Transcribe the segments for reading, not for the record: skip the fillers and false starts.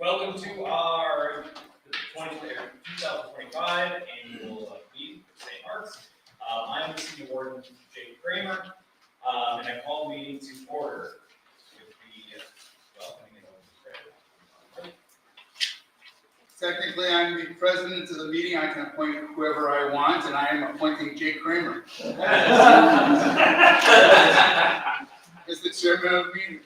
Welcome to our 2025 annual meeting for St. Mark's. I'm the City Warden, Jake Kramer, and I call the meeting to order with the welcoming and opening prayer. Technically, I'm the president of the meeting. I can appoint whoever I want, and I am appointing Jake Kramer as the chairman of the meeting.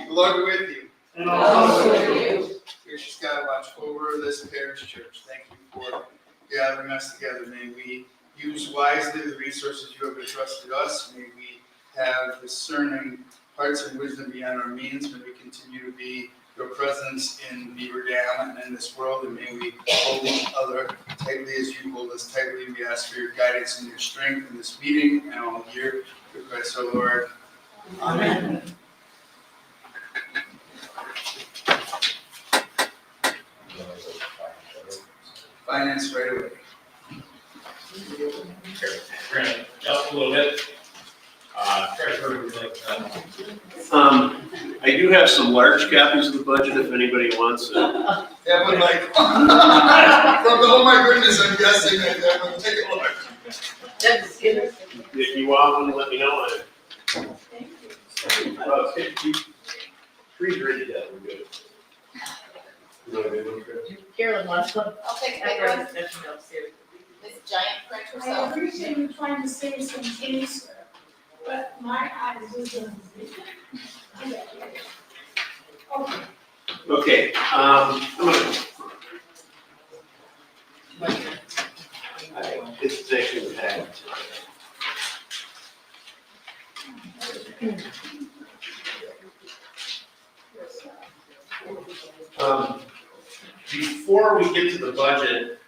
The Lord be with you. And also with you. Gracious God, watch over this parish church. Thank you for gathering us together. May we use wisely the resources you have entrusted us. May we have discerning hearts and wisdom beyond our means. May we continue to be your presence in Beaver Dam and in this world. And may we hold each other tightly as you hold us tightly. We ask for your guidance and your strength in this meeting and all year. Through Christ our Lord. Amen. Finance right away. We're gonna adjust a little bit. Treasurer, would you like to? I do have some large copies of the budget if anybody wants it. That would like, oh my goodness, I'm guessing that would take a look. If you want one, let me know. About 50. Tree's ready to we're good. You want to do one, Chris? Carolyn wants one. I'll take After my our one. discussion upstairs. This giant print I herself. appreciate you trying to save some things, but my eyes just don't see. Okay. Okay, I'm gonna. It's actually the package. Before we get to the budget,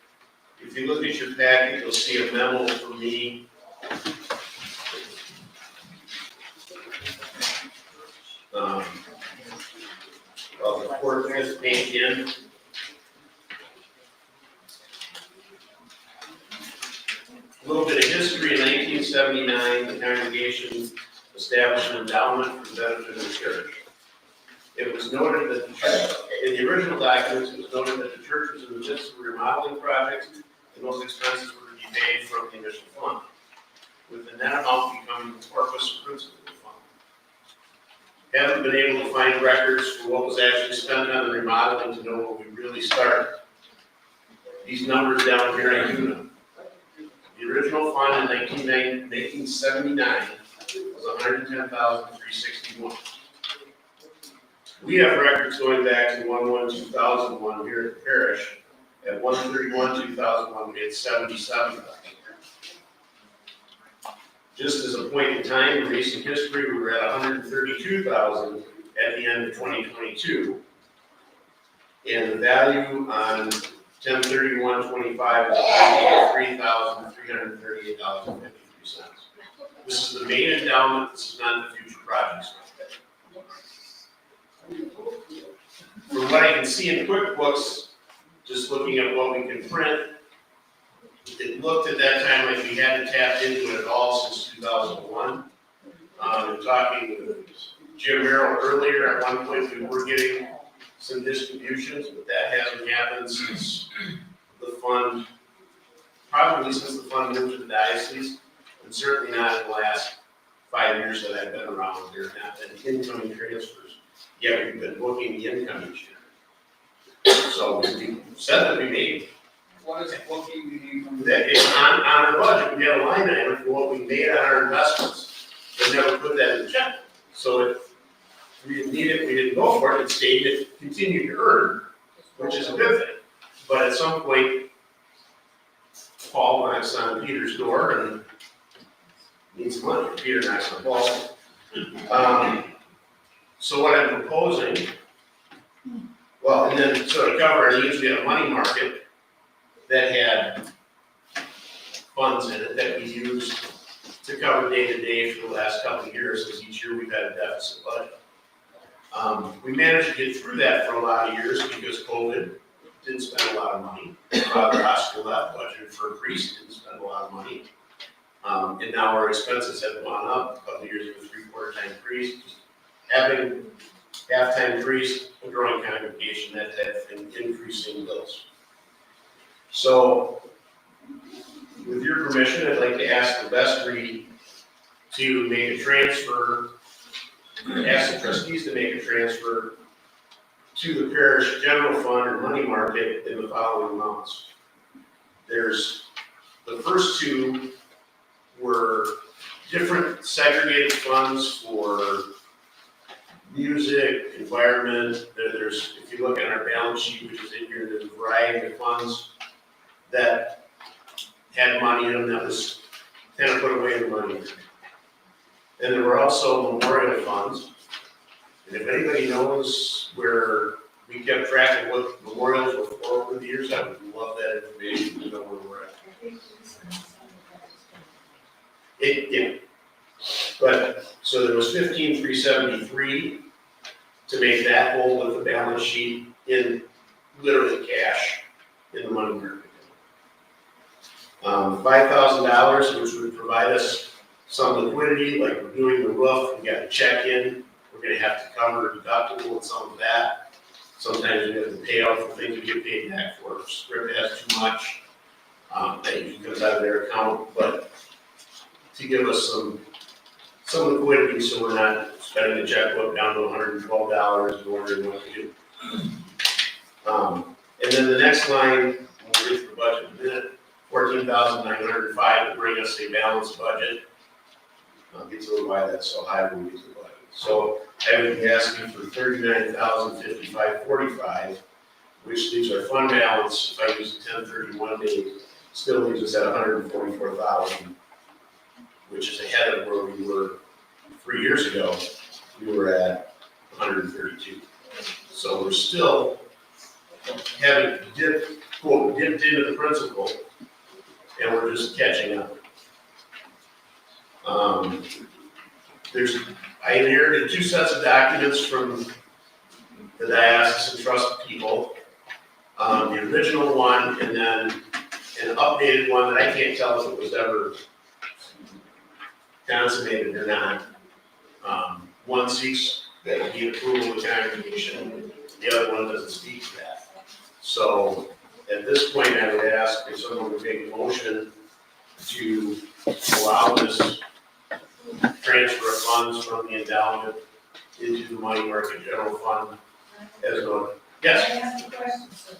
if you look at your packet, you'll see a memo from me. Well, the court has paid in. A little bit of history. In 1979, the congregation established an endowment for the benefit of the church. It was noted that the church, in the original documents, it was noted that the church was in the midst of a remodeling project, and those expenses were to be paid from the initial fund, with the net amount becoming the corpus or principal of the fund. Haven't been able to find records for what was actually spent on the remodeling to know where we really started. These numbers down here I do know. The original fund in 1979 was $110,361. We have records going back to 1/1/2001 here at the parish. At 1/31/2001, we had 77,000. Just as a point in time in recent history, we were at 132,000 at the end of 2022. And the value on 10/31/25 is $3,338.53. This is the main endowment. This is not the future projects. From what I can see in QuickBooks, just looking at what we can print, it looked at that time like we hadn't tapped into it at all since 2001. Talking with Jim Merrill earlier, at one point we were getting some distributions, but that hasn't happened since the fund, probably since the fund moved to the diocese, and certainly not in the last 5 years that I've been around. There have not been incoming transfers, yet we've been booking the income each year. So we said that we made. What is booking meaning from That is on our budget, we had a line item for what we made on our investments, but never put that in the check. So if we didn't need it, we didn't go for it, it stayed, it continued to earn, which is a good thing. But at some point, Paul knocks on Peter's door and needs money, Peter knocks on Paul's. So what I'm proposing, well, and then so to cover our needs, we had a money market that had funds in it that we used to cover day-to-day for the last couple of years, because each year we've had a deficit budget. We managed to get through that for a lot of years because COVID didn't spend a lot of money. Father Oscar left, budgeted for a priest, didn't spend a lot of money. And now our expenses have gone up. A couple of years ago, 3/4 time increase. Just having halftime priest, a growing congregation, that type of thing, increasing bills. So, with your permission, I'd like to ask the vestry to make a transfer, ask the trustees to make a transfer to the parish general fund or money market in the following amounts. There's, the first two were different segregated funds for music, environment. There's, if you look at our balance sheet, which is in here, there's a variety of funds that had money in them that was kind of put away in the money. And there were also memorial funds. And if anybody knows where we kept track of what memorials were for over the years, I would love that information to know where we're at. Yeah. But, so there was 15,373 to make that whole with the balance sheet in literally cash in the money market. $5,000, which would provide us some liquidity, like we're doing the roof, we got a check in, we're gonna have to cover deductible and some of that. Sometimes we have to pay out for things we get paid back for. If Script has too much, that usually comes out of their account, but to give us some liquidity so we're not spending the checkbook down to $112 and wondering what to do. And then the next line, we'll get to the budget in a minute, 14,905 to bring us a balanced budget. I'll get to why that's so high when we get to the budget. So I would be asking for 39,055.45, which leaves our fund balance, if I use the 1031 date, still leaves us at 144,000, which is ahead of where we were 3 years ago. We were at 132. So we're still having dipped into the principal, and we're just catching up. I inherited 2 sets of documents from the diocesan trust people. The original one and then an updated one that I can't tell if it was ever consummated or not. One seeks that the approval of the congregation, the other one doesn't speak to that. So at this point, I would ask if someone would make a motion to allow this transfer of funds from the endowment into the money market general fund as one. Yes? I ask a question, sir.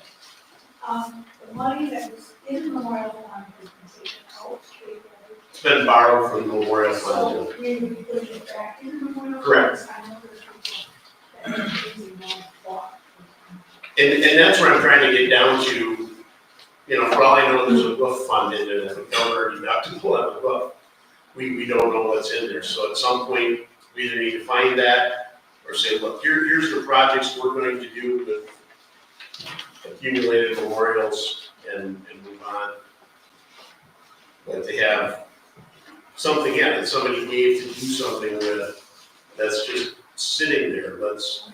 The money that was in the memorial fund has been taken out. It's been borrowed from the memorial fund. So we would be putting it back in the memorial fund? Correct. I know there's people that are using that block. And that's where I'm trying to get down to, you know, for all I know, there's a roof fund in there that would cover our deductible on the roof. We don't know what's in there, so at some point, we either need to find that, or say, look, here's the projects we're going to do with accumulated memorials and move on. But to have something in that somebody gave to do something with, that's just sitting there, let's,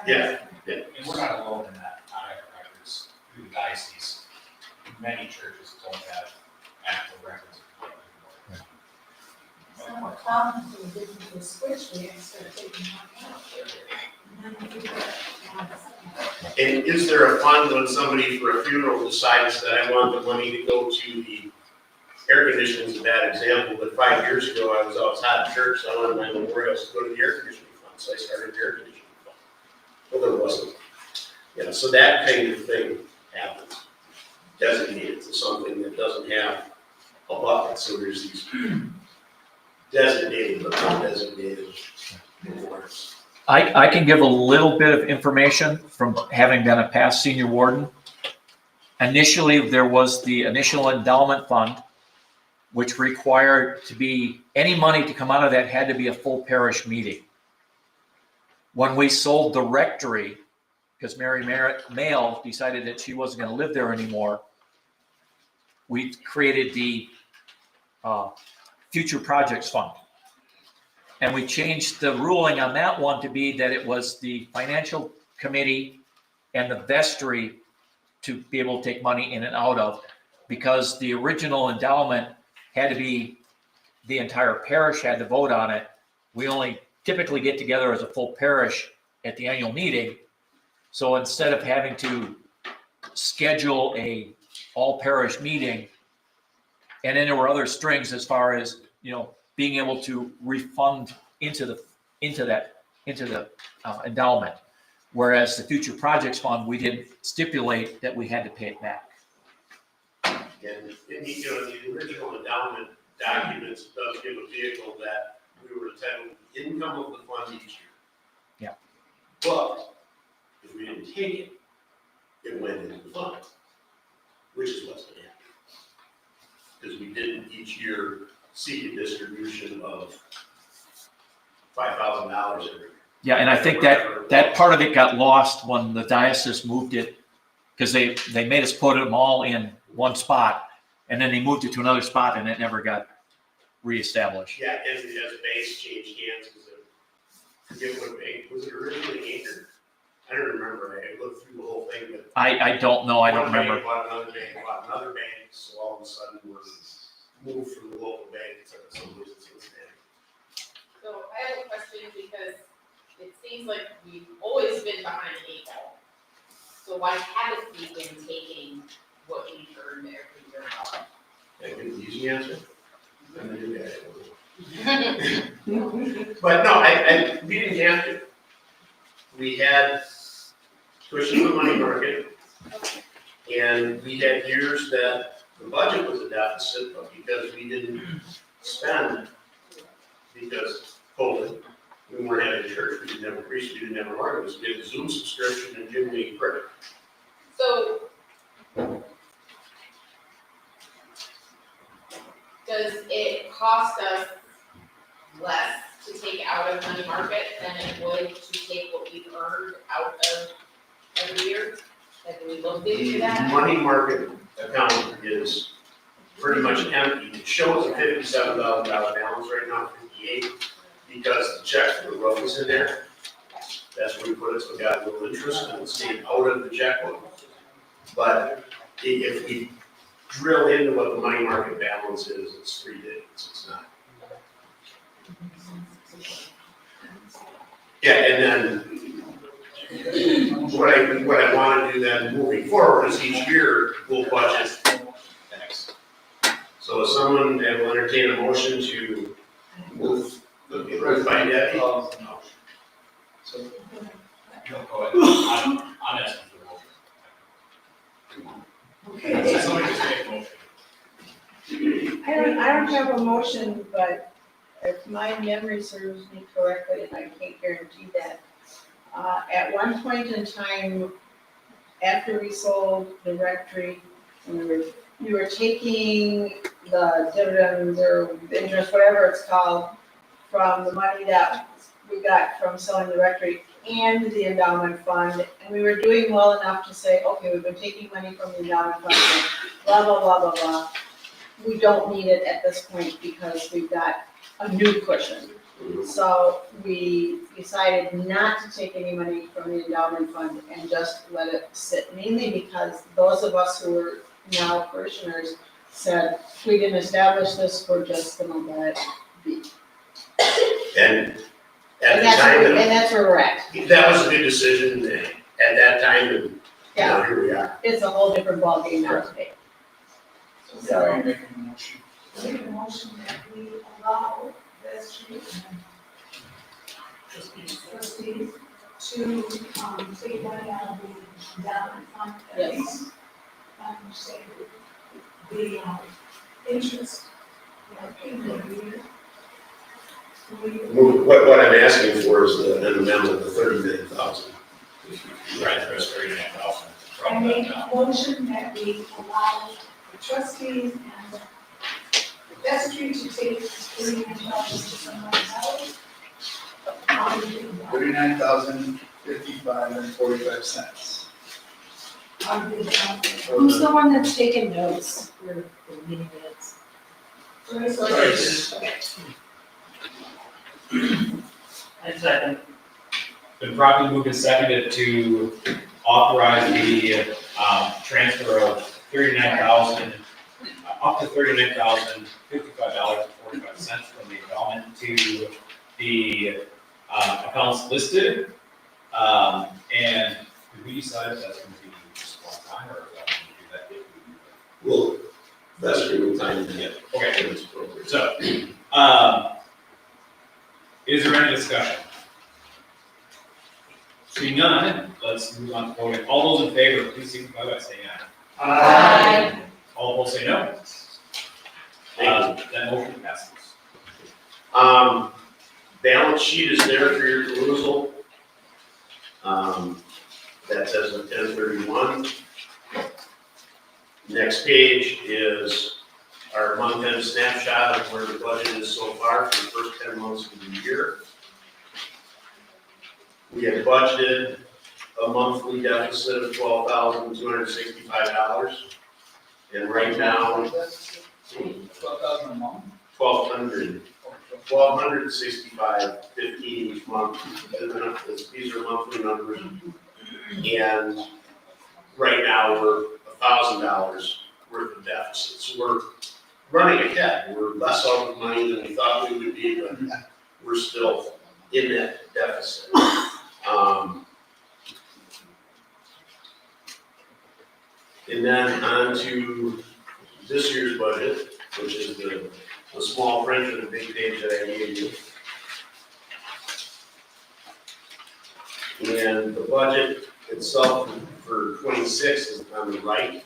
yeah. And we're not alone in that, not having records through the diocese. Many churches don't have active records. It's not more common for the business to switch there instead of taking money out. And then you get, And is there a fund when somebody for a funeral decides that I want the money to go to the air conditioning is a bad example, but 5 years ago I was outside of church, so I wanted my memorials to go to the air conditioning fund, so I started the air conditioning fund. Well, there wasn't. Yeah, so that kind of thing happens. Designated to something that doesn't have a bucket, so there's these designated but not designated memorials. I can give a little bit of information from having been a past senior warden. Initially, there was the initial endowment fund, which required to be, any money to come out of that had to be a full parish meeting. When we sold the rectory, because Mary Mail decided that she wasn't going to live there anymore, we created the Future Projects Fund. And we changed the ruling on that one to be that it was the financial committee and the vestry to be able to take money in and out of, because the original endowment had to be, the entire parish had to vote on it. We only typically get together as a full parish at the annual meeting. So instead of having to schedule a all parish meeting, and then there were other strings as far as, being able to refund into the endowment. Whereas the future projects fund, we didn't stipulate that we had to pay it back. And the original endowment documents does give a vehicle that we were entitled to the income of the fund each year. Yeah. But if we didn't take it, it went into the fund, which is what's going to happen. Because we didn't each year seek a distribution of $5,000 every year. Yeah, and I think that part of it got lost when the diocese moved it, because they made us put them all in one spot, and then they moved it to another spot, and it never got reestablished. Yeah, and as banks changed hands, because I forget what bank, was it originally Anchor? I don't remember, I looked through the whole thing, but. I don't know, I don't one remember. bank bought another bank, so all of a sudden we're moved from the local bank to someplace that's in the bank. So I have a question because it seems like we've always been behind the eight ball. So why haven't we been taking what we earned every year? That was an easy answer. I'm gonna do that. But no, we didn't have to. We had tuition in the money market, and we had years that the budget was a deficit, but because we didn't spend, because COVID, we weren't having church, we didn't have a priest, we didn't have an organist, we had a Zoom subscription and Jim Lee prayer. So does it cost us less to take out of money market than it would to take what we've earned out of every year? Have we looked into The that? money market account is pretty much empty. It shows a $57,000 balance right now, 58, because the check for the road is in there. That's where we put it, so we got a little interest and it's staying out of the checkbook. But if we drill into what the money market balance is, it's 3 digits, it's not. Yeah, and then what I want to do then moving forward is each year we'll budget X. So if someone will entertain a motion to move the by Debbie. No, go ahead. I'm asking for a motion. Okay. Somebody just make a motion. I don't have a motion, but if my memory serves me correctly, and I can't guarantee that, at one point in time, after we sold the rectory, we were taking the dividends or interest, whatever it's called, from the money that we got from selling the rectory and the endowment fund, and we were doing well enough to say, okay, we've been taking money from the endowment fund, blah, blah, blah, blah, blah. We don't need it at this point because we've got a new cushion. So we decided not to take any money from the endowment fund and just let it sit, mainly because those of us who were now parishioners said, we didn't establish this, we're just gonna let it be. And at And the that's, time, and that's where we're at. that was a good decision at that time, and now here we are. It's a whole different ballgame now today. So are you making a motion? Make a motion that we allow vestry trustees to, take money out of the endowment fund. Yes. Say the, interest, payment every year. What I'm asking for is an amendment of 39,000. Right, there's 39,000 I from make that. a motion that we allow the trustees and the vestry to take $39,000 to someone else. $39,055.45. Who's the one that's taking notes for meeting minutes? I second. Been properly moved and seconded to authorize the transfer of up to $39,055.45 from the endowment to the accounts listed. And did we decide if that's gonna be just one time, or is that gonna do that if we do that? Well, that's a good time to get. Okay, It's appropriate. so, is there any discussion? Seeing none, let's move on to voting. All those in favor, please signify by saying aye. All opposed say no. That motion passes. Balance sheet is there for your perusal. That says of 10/31. Next page is our month-end snapshot of where the budget is so far for the first 10 months of the year. We have budgeted a monthly deficit of $12,265. And right now, 12,000 a month. 1,265.15 each month. These are monthly numbers. And right now, we're $1,000 worth of deficit. So we're running ahead. We're less out of money than we thought we would be, but we're still in that deficit. And then on to this year's budget, which is the small print of the big page that I gave you. And the budget itself for 26 is on the right.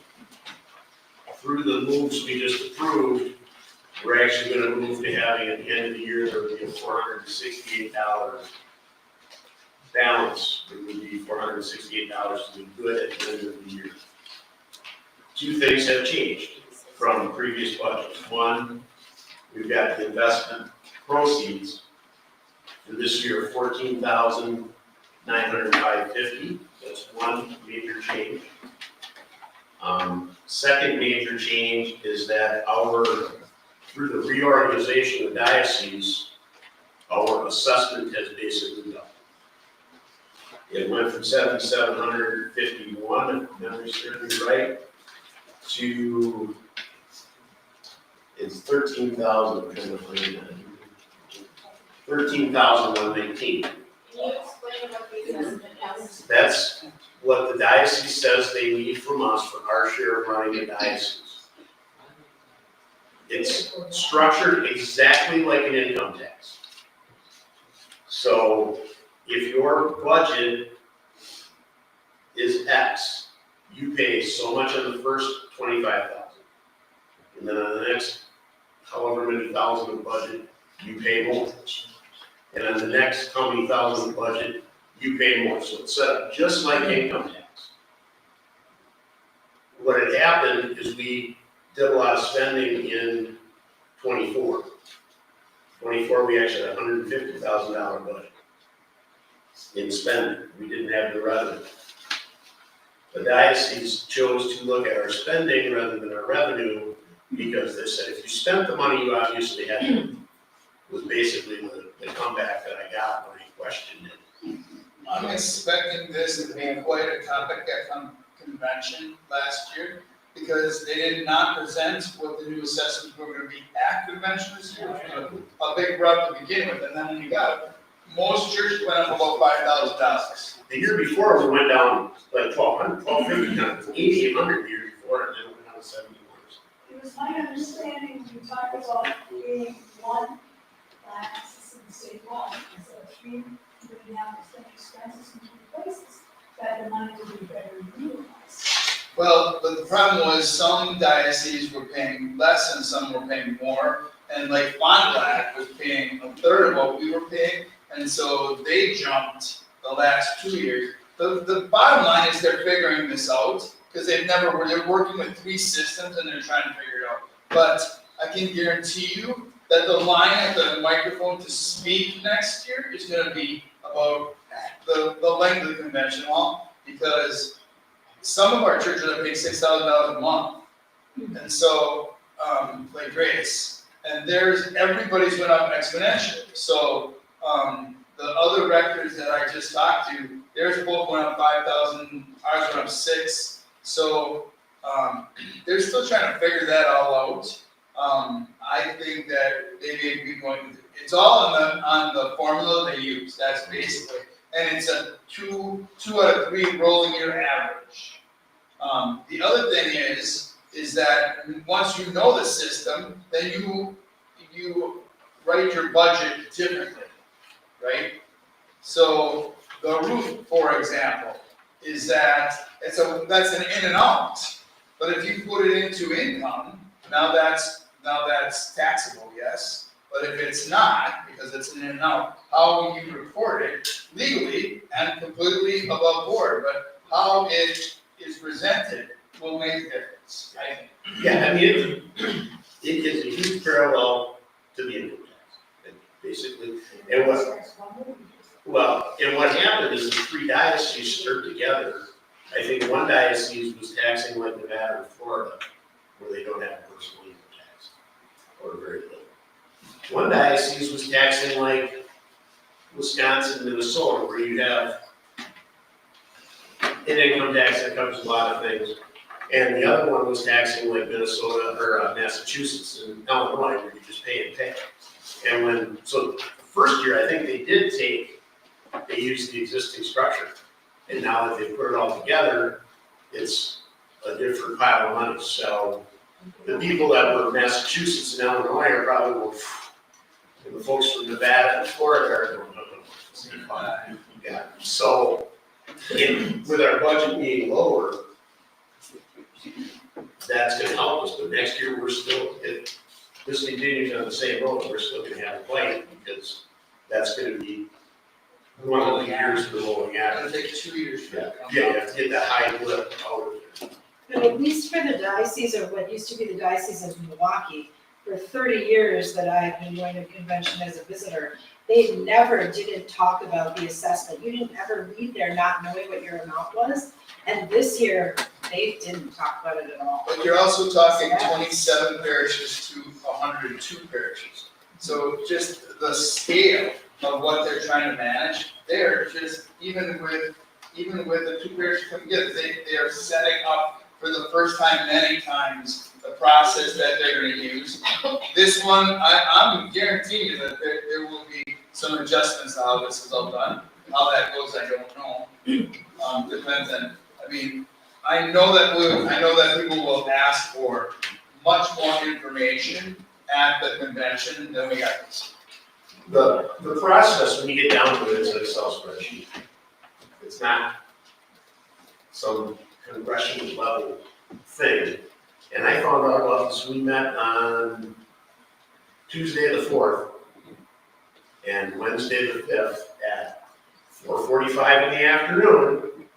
Through the moves we just approved, we're actually gonna move to having at the end of the year, there would be a $468 balance. It would be $468 to be good at the end of the year. Two things have changed from previous budgets. One, we've got the investment proceeds for this year of $14,905.50. That's one major change. Second major change is that through the reorganization of diocese, our assessment has basically doubled. It went from 7,751, if memory serves me right, to it's 13,119. Can you explain what the assessment is? That's what the diocese says they need from us for our share of running the diocese. It's structured exactly like an income tax. So if your budget is X, you pay so much on the first 25,000. And then on the next, however many thousand of budget, you pay more. And on the next, how many thousand of budget, you pay more. So it's set up just like income tax. What had happened is we did a lot of spending in 24. 24, we actually had a $150,000 budget in spending. We didn't have the revenue. The diocese chose to look at our spending rather than our revenue because they said, if you spent the money you obviously had to, was basically the comeback that I got when I questioned it. I'm expecting this to be quite a topic at convention last year, because they did not present what the new assessments were gonna be at convention this year, which was a big rub to begin with, and then when you got, most churches went up about $5,000. The year before, we went down like 1,200, 1,250, 8,800 the year before, and then we went down to 71. It was my understanding, you talked about creating one line system statewide, instead of three, moving out the same expenses in two places, that the money would be better utilized. Well, but the problem was some dioceses were paying less and some were paying more, and like Fond du Lac was paying a third of what we were paying, and so they jumped the last 2 years. The bottom line is they're figuring this out, because they're working with 3 systems and they're trying to figure it out. But I can guarantee you that the line at the microphone to speak next year is gonna be about the length of the convention hall, because some of our churches are paying $6,000 a month. And so, like Grace, and everybody's went up exponentially. So, the other rectors that I just talked to, theirs both went up 5,000, ours went up 6. So, they're still trying to figure that all out. I think that they may be going to It's all on the formula they use, that's basically, and it's a two out of three rolling year average. The other thing is that once you know the system, then you write your budget differently, right? So the roof, for example, is that that's an in and out. But if you put it into income, now that's taxable, yes. But if it's not, because it's an in and out, how will you report it legally and completely above board? But how it is presented will make a difference, I think. Yeah, I mean, it is a huge parallel to the income tax, basically. And what happened is the three dioceses stirred together. I think one diocese was taxing like Nevada or Florida, where they don't have personal income tax, or very little. One diocese was taxing like Wisconsin, Minnesota, where you have an income tax that covers a lot of things. And the other one was taxing like Minnesota or Massachusetts and Illinois, where you just pay and pay. And so the first year, I think they used the existing structure. And now that they put it all together, it's a different pile of money. So the people that were in Massachusetts and Illinois are probably, well, and the folks from Nevada and Florida are going, no. Yeah. So with our budget being lower, that's gonna help us, but next year if this continues on the same road, we're still gonna have a fight, because that's gonna be one of the years we're rolling out. It'll take 2 years for that to come Yeah, you out. have to get that high blip out of it. But at least for the diocese, or what used to be the diocese of Milwaukee, for 30 years that I have been going to convention as a visitor, they never didn't talk about the assessment. You didn't ever leave there not knowing what your amount was. And this year, they didn't talk about it at all. But you're also talking 27 parishes to 102 parishes. So just the scale of what they're trying to manage, they're just, even with the two parishes coming together, they are setting up for the first time many times the process that they're gonna use. This one, I'm guaranteeing you that there will be some adjustments to how this is all done. How that goes, I don't know. Depends on, I know that people will ask for much more information at the convention than we got this. The process, when you get down to it, is an Excel spreadsheet. It's not some congressional level thing. And I found out about this, we met on Tuesday the 4th and Wednesday the 5th at 4:45 in the afternoon.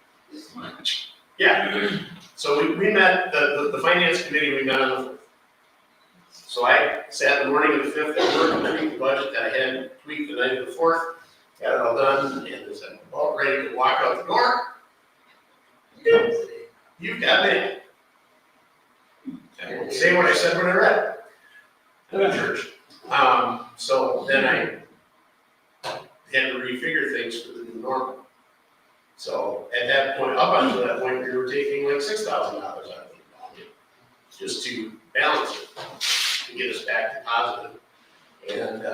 Yeah, so we met, the finance committee, we met on the 4th. So I sat the morning of the 5th at work and tweaked the budget that I had tweaked the night of the 4th, got it all done, and was about ready to walk out the door. You got me. I won't say what I said when I read it in church. So then I had to refigure things for the new normal. So at that point, up until that point, we were taking like $6,000 out of the budget just to balance it, to get us back to positive. And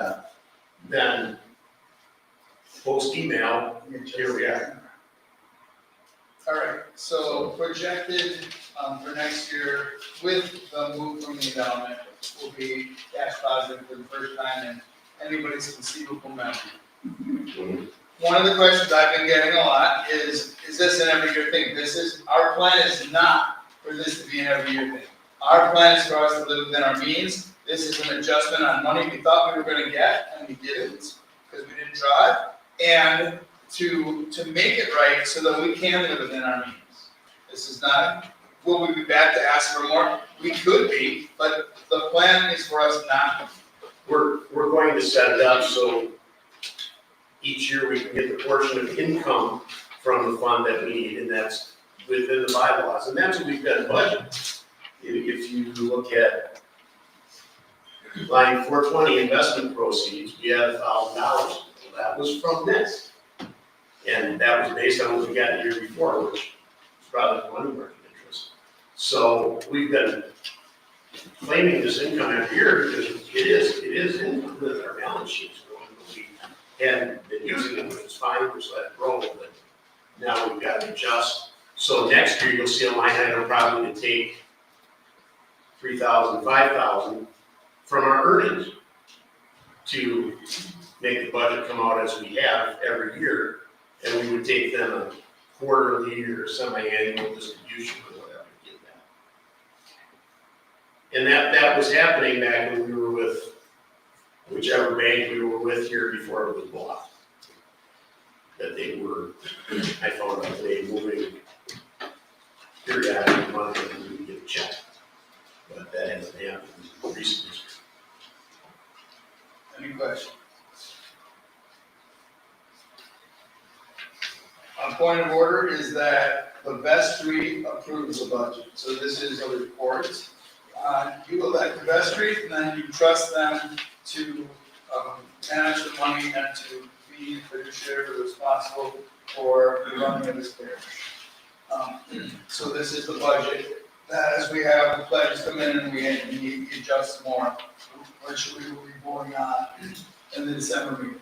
then post email, here we are. All right, so projected for next year with the move from the endowment will be cash positive for the first time in anybody's conceivable memory. One of the questions I've been getting a lot is this an every year thing? Our plan is not for this to be an every year thing. Our plan is for us to live within our means. This is an adjustment on money we thought we were gonna get, and we didn't, because we didn't try. And to make it right so that we can live within our means. This is not, will we be back to ask for more? We could be, but the plan is for us not to. We're going to set it up so each year we can get the portion of income from the fund that we need, and that's within the bylaws, and that's what we've got in budget. If you look at line 420 investment proceeds, we had $1,000. That was from this. And that was based on what we got the year before, which was probably money market interest. So we've been claiming this income every year because it is income with our balance sheets going. We hadn't been using it, which is fine, we're just letting it roll, but now we've got to adjust. So next year, you'll see a line item probably to take 3,000, 5,000 from our earnings to make the budget come out as we have every year, and we would take them a quarterly or semi-annual distribution or whatever to get that. And that was happening back when we were with whichever bank we were with here before it was bought. That they were, I found out they were moving periodic money and we would get a check. But that hasn't happened recently. Any questions? A point of order is that the vestry approves the budget, so this is a report. You elect the vestry, and then you trust them to manage the money and to be fiduciary responsible for the running of this parish. So this is the budget, that as we have the pledges come in and we adjust more, which we will be voting on in the December meeting.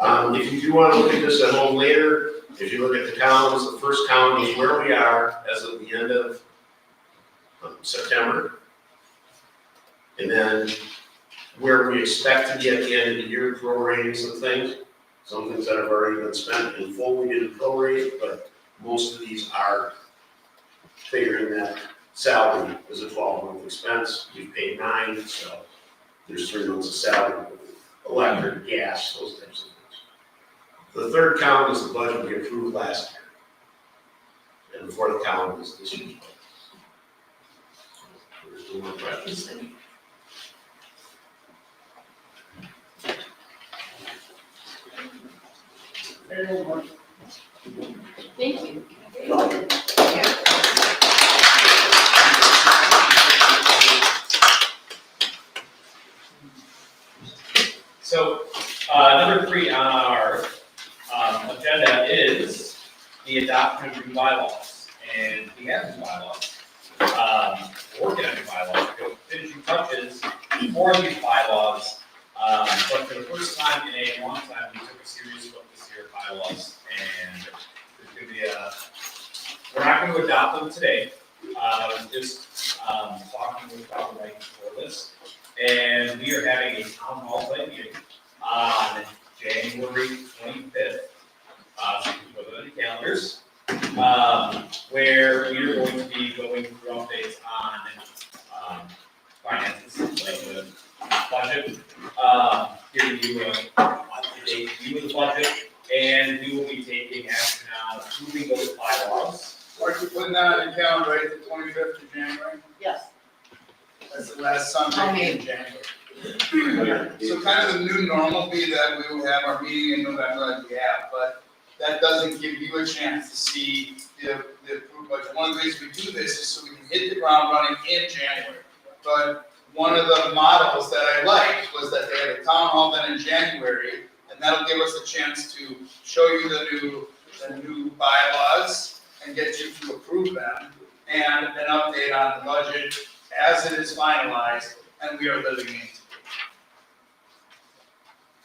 If you do want to look at this at home later, if you look at the columns, the first column is where we are as of the end of September. And then where we expect to be at the end of the year, prorating some things that have already been spent in full, we didn't prorate, but most of these are figuring that salary is a 12-month expense. We've paid 9, so there's 3 months of salary, electric, gas, those types of things. The third column is the budget we approved last year. And the fourth column is this year's budget. There's no more questions. Thank you. So, number 3 on our agenda is the adoption of new bylaws. And we have new bylaws. We're working on new bylaws, we're finishing touches for these bylaws. But for the first time in a long time, we took a serious look this year at bylaws. And there's going to be we're not going to adopt them today. Just talking with Dr. Wright before this. And we are having a town hall meeting on January 25th. So you can put it on your calendars. Where we are going to be going through updates on finances, like the budget, giving you a view of the budget, and we will be taking action on approving those bylaws. Are you putting that on your calendar, right, the 25th of January? Yes. That's the last Sunday in January. So kind of the new normal will be that we will have our meeting in November as we have, but that doesn't give you a chance to see the approved budget. One of the ways we do this is so we can hit the ground running in January. But one of the models that I liked was that they had a town hall then in January, and that'll give us a chance to show you the new bylaws and get you to approve them, and an update on the budget as it is finalized, and we are living into it.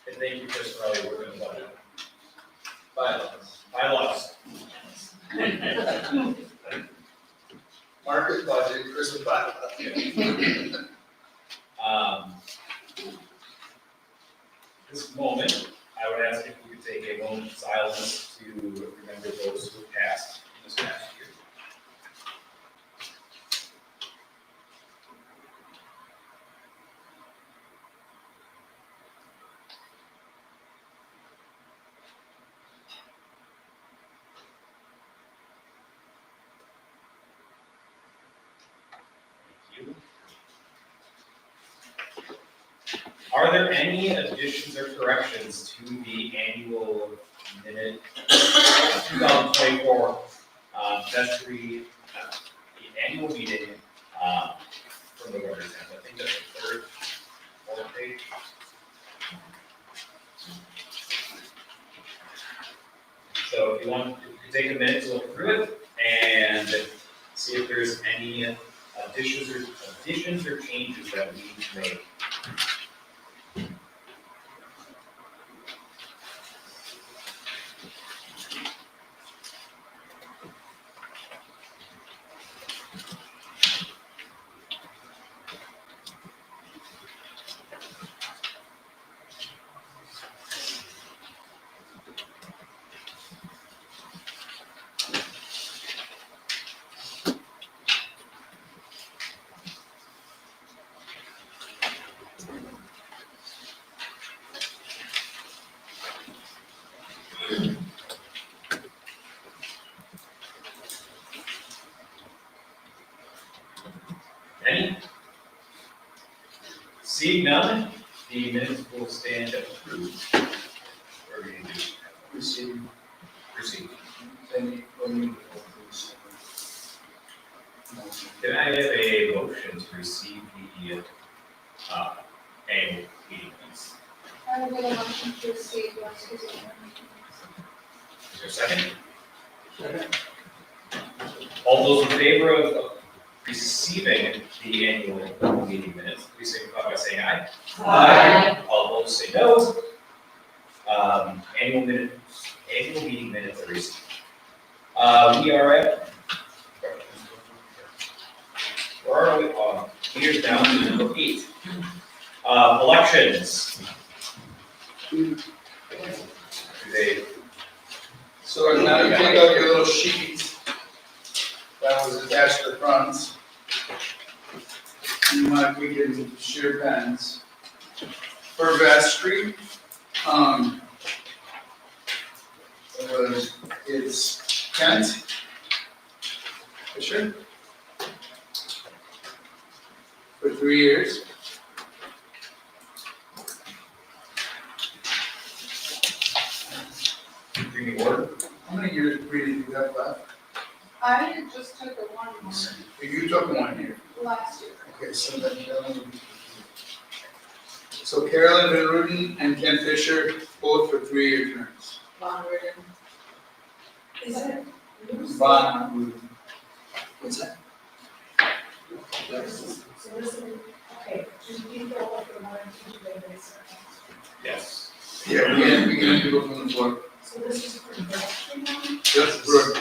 And thank you, Chris, for all your work on the budget. Bylaws. Market budget, Christmas bylaws. This moment, I would ask if we could take a moment of silence to remember those who have passed this past year. Thank you. Are there any additions or corrections to the annual minute 2024 vestry, the annual meeting from the governor's end? I think that's the third, fourth page. So if you want, you can take a minute to look through it and see if there's any additions or changes that we need to make? Any? Seeing none, the minutes will stand approved. What are we gonna do? Receive, Proceed. any, Can I have a motion to receive the, annual meeting, please? I will make a motion to receive last year's. Is there a second? Second. All those in favor of receiving the annual meeting minutes, please signify by saying aye. Aye. All opposed say no. Annual meeting minutes are received. We are at, where are we? Here's down to number 8. Elections. So now you take out your little sheet that was attached to the front. You might, we can share pens. For vestry, it's Kent Fisher for 3 years. Bring the order. How many years breeding do you have left? I just took a one You took 1 year. last year. Okay, so then Carolyn. So Carolyn Van Ruden and Ken Fisher, both for 3-year terms. Von Ruden. Is it? Von Ruden. What's that? So this is, okay, just keep going with the one and two days. Yes. Yeah, we can do it from the floor. So this is for vestry now? Just for,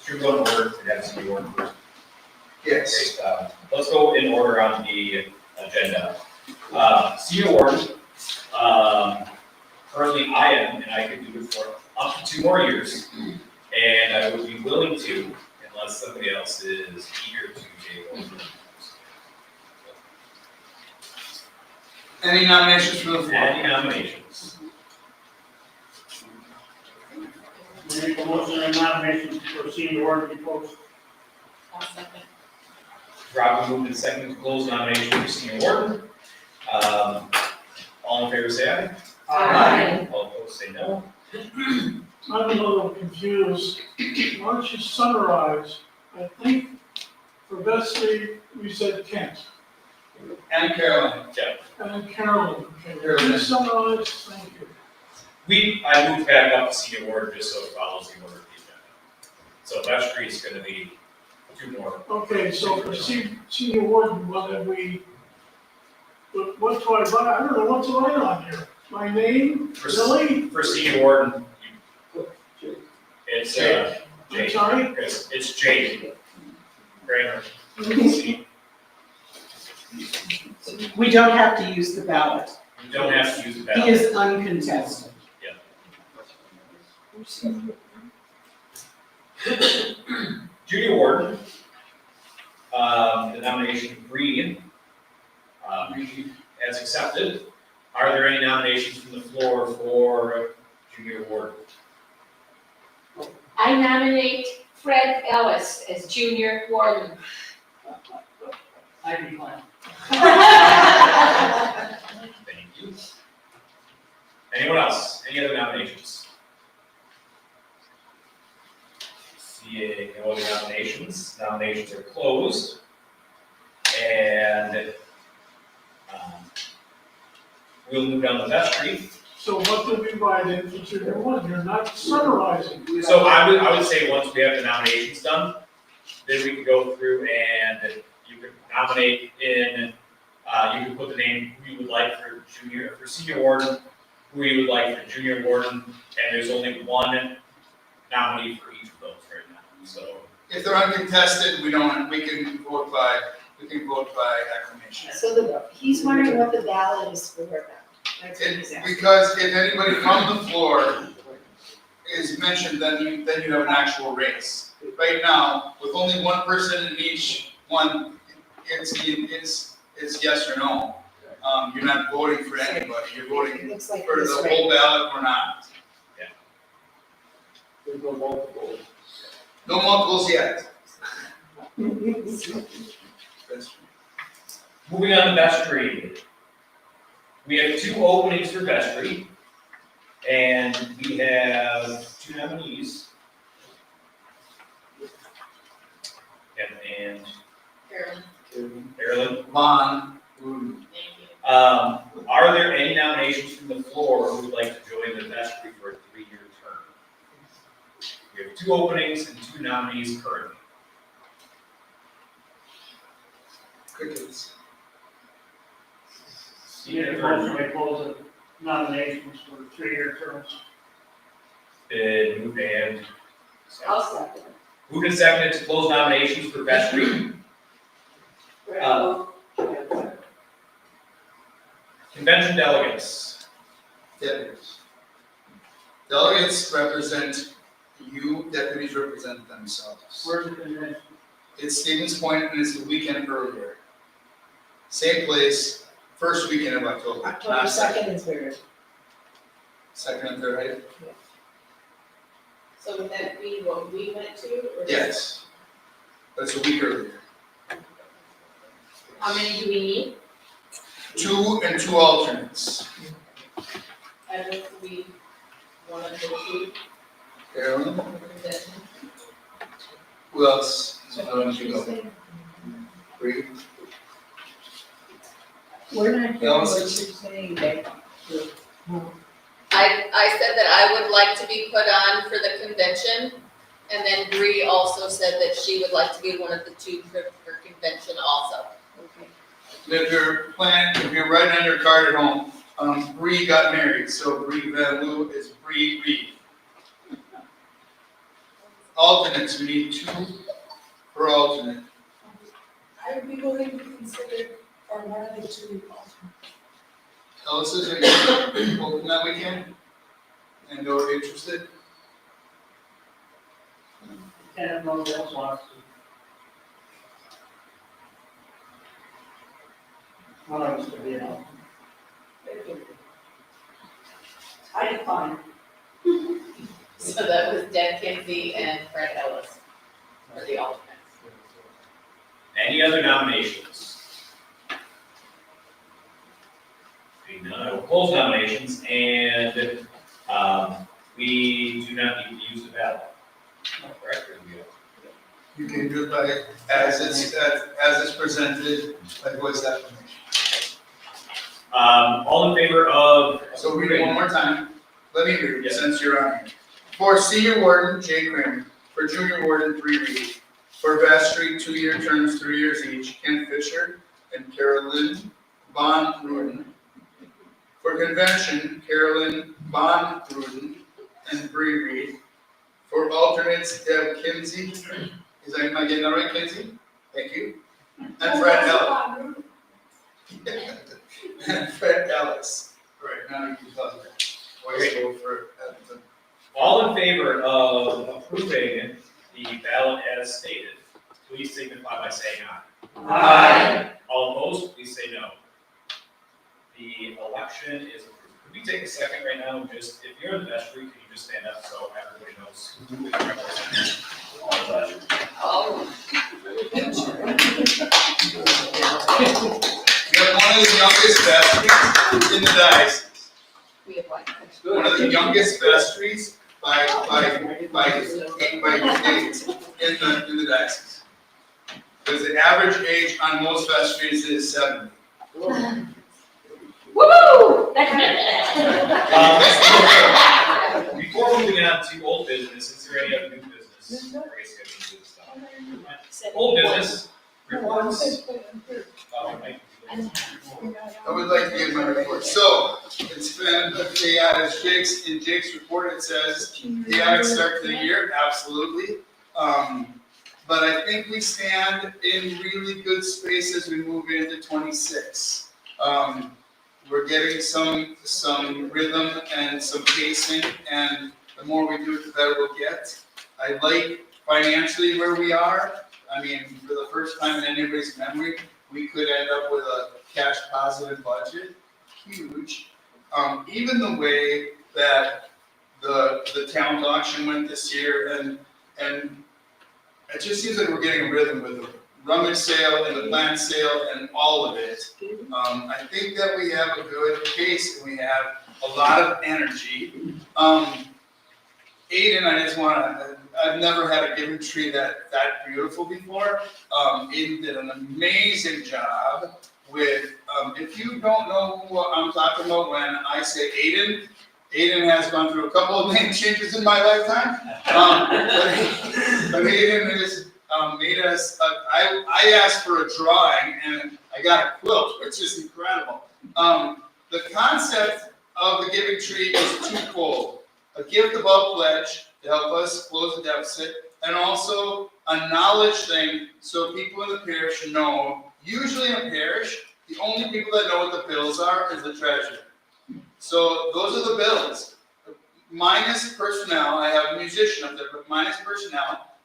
Should we go in order? We have to be order first. yes. Okay, let's go in order on the agenda. Senior warden, currently I am, and I could do it for up to 2 more years. And I would be willing to, unless somebody else is eager to take over. Any nominations from the floor? Any nominations? Make a motion and nomination for senior warden be closed. I'll second. Rob moved and seconded to close nomination for senior warden. All in favor say aye. Aye. All opposed say no. I'm a little confused. Why don't you summarize? I think for vestry, we said Kent, And Carolyn. and then Carolyn. Can Carolyn. you summarize? Thank you. I moved back up to senior warden just so it follows the order of the agenda. So vestry is gonna be 2 more. Okay, so for senior warden, what have we, what do I write? I don't know what to write on here. My name, For- Billy? For senior warden, it's, I'm Jake. sorry? It's Jake. Kramer. We don't have to use the ballot. You don't have to use the He ballot. is uncontested. Junior warden, the nomination of Bree, has accepted. Are there any nominations from the floor for junior warden? I nominate Fred Ellis as junior warden. I decline. Thank you. Anyone else? Any other nominations? Seeing no other nominations, nominations are closed. And we'll move down to vestry. So what did we write in for junior one? You're not summarizing. So I would say once we have the nominations done, then we can go through and you can nominate in, you can put the name who you would like for senior warden, who you would like for junior warden, and there's only one nominee for each of those right now, so. If they're uncontested, we can vote by acclamation. So he's wondering what the ballot is for now. That's what he's asking. Because if anybody from the floor is mentioned, then you have an actual race. Right now, with only one person in each one, it's yes or no. You're not voting for anybody, you're voting It looks like for this the right whole ballot or not. There's no multiple. No multiples yet. Moving on to vestry. We have 2 openings for vestry, and we have 2 nominees. And Marilyn. Vaughn, Thank you. Are there any nominations from the floor who would like to join the vestry for a 3-year term? We have 2 openings and 2 nominees currently. crickets. Need a motion to close the nominations for 3-year terms. Been moved and I'll second. moved and seconded to close nominations for vestry. Convention delegates. Deputies. Delegates represent you, deputies represent themselves. Where's the convention? It's Stevens Point and it's the weekend earlier. Same place, first weekend of October. October not 2nd is where. Second and third, right? So would that be what we went to, or? Yes. That's a week earlier. How many do we need? 2 and 2 alternates. I don't think we want to go to Carolyn, convention. who else is willing to go? Bree? We're not doing Alice? what you're saying, Dave. I said that I would like to be put on for the convention, and then Bree also said that she would like to be one of the 2 for convention also. And if you're writing on your card at home, Bree got married, so Bree Van Loo is Bree Reed. Alternates, we need 2 per alternate. I would be willing to consider or one of the 2 alternates. Alice, are you open that weekend? And are interested? And if no one else wants to. One of us to be out. I decline. So that was Deb Kinsey and Fred Ellis for the alternates. Any other nominations? Seeing none, I will close nominations, and we do not need to use the ballot. Correct, or do we have? You can do it by, as it's presented, by voice affirmation. All in favor of? So read it one more time. Let me read it, Yes. since you're on here. For senior warden, Jay Kramer. For junior warden, Bree Reed. For vestry, 2-year terms, 3 years each, Ken Fisher and Carolyn Von Ruden. For convention, Carolyn Von Ruden and Bree Reed. For alternates, Deb Kinsey. Am I getting that right, Kinsey? Thank you. And Fred Ellis. And Fred Ellis. All right, now you can tell me. Voice vote for Edmonton. All in favor of approving the ballot as stated, please signify by saying aye. Aye. All opposed, please say no. The election is approved. Could we take a second right now, and just, if you're in the vestry, can you just stand up so everybody knows who is representing? Oh. We have one of the youngest vestries in the diocese. We have one. One of the youngest vestries by date in the diocese. Because the average age on most vestries is 70. Woo! Before moving on to old business, is there any other new business? I guess we have new business stuff. Old business, Reports. Thank you. I would like to give my report. So, it's been a chaotic, in Jake's report, it says chaotic start to the year, absolutely. But I think we stand in really good space as we move into 26. We're getting some rhythm and some pacing, and the more we do it, the better we'll get. I like financially where we are. I mean, for the first time in anybody's memory, we could end up with a cash positive budget, huge. Even the way that the talent auction went this year, and it just seems like we're getting a rhythm with the rummage sale and the plant sale and all of it. I think that we have a good pace and we have a lot of energy. Aiden, I've never had a given tree that beautiful before. Aiden did an amazing job with, if you don't know who I'm talking about when I say Aiden has gone through a couple of name changes in my lifetime. But Aiden has made us, I asked for a drawing and I got a quilt, which is incredible. The concept of the giving tree is twofold. A gift above pledge to help us close the deficit, and also a knowledge thing so people in the parish know. Usually in a parish, the only people that know what the bills are is the treasurer. So those are the bills. Minus personnel, I have a musician up there, but minus personnel,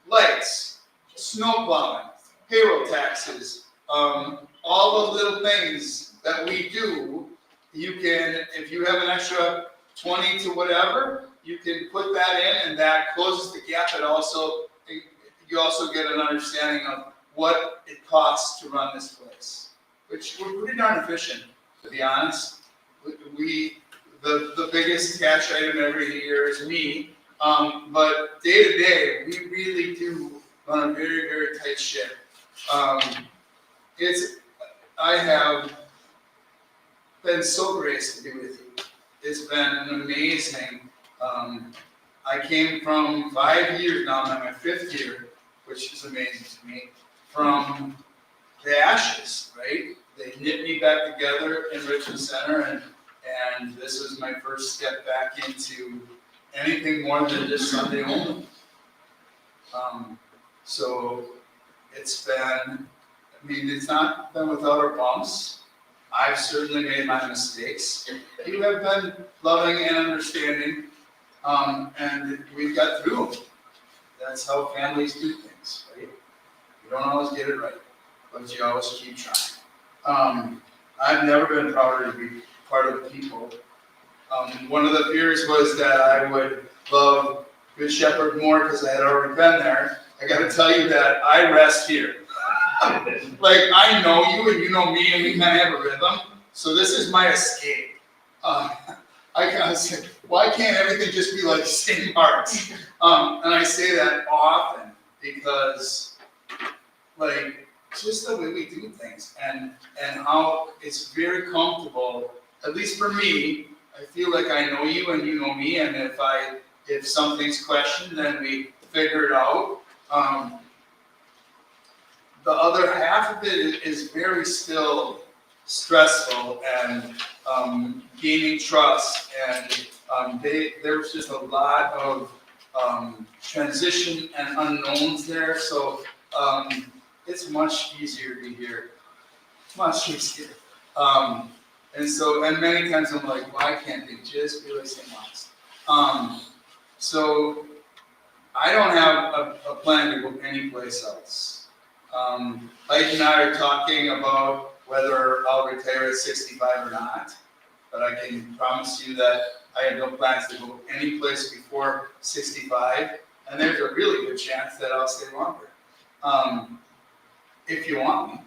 lights, snow plowing, payroll taxes, all the little things that we do. You can, if you have an extra 20 to whatever, you can put that in and that closes the gap. It also, you also get an understanding of what it costs to run this place, which we're pretty darn efficient, to be honest. The biggest cash item every year is me, but day to day, we really do run a very, very tight ship. I have been so graced to be with you. It's been an amazing, I came from 5 years now, I'm in my 5th year, which is amazing to me, from the ashes, right? They knit me back together in Richmond Center, and this was my first step back into anything more than just Sunday only. So it's been, it's not been without our bumps. I've certainly made my mistakes. You have been loving and understanding, and we've got through them. That's how families do things, right? You don't always get it right, but you always keep trying. I've never been prouder to be part of the people. One of the fears was that I would love Good Shepherd more because I had already been there. I got to tell you that I rest here. Like, I know you and you know me and we kind of have a rhythm, so this is my escape. I kind of say, why can't everything just be like St. Mark's? And I say that often because, like, just the way we do things and how it's very comfortable, at least for me. I feel like I know you and you know me, and if something's questioned, then we figure it out. The other half of it is very still stressful and gaining trust, and there's just a lot of transition and unknowns there. So it's much easier to be here, much easier. And many times I'm like, why can't they just be like St. Mark's? So I don't have a plan to go anyplace else. Ike and I are talking about whether I'll retire at 65 or not, but I can promise you that I have no plans to go any place before 65, and there's a really good chance that I'll stay longer. If you want me.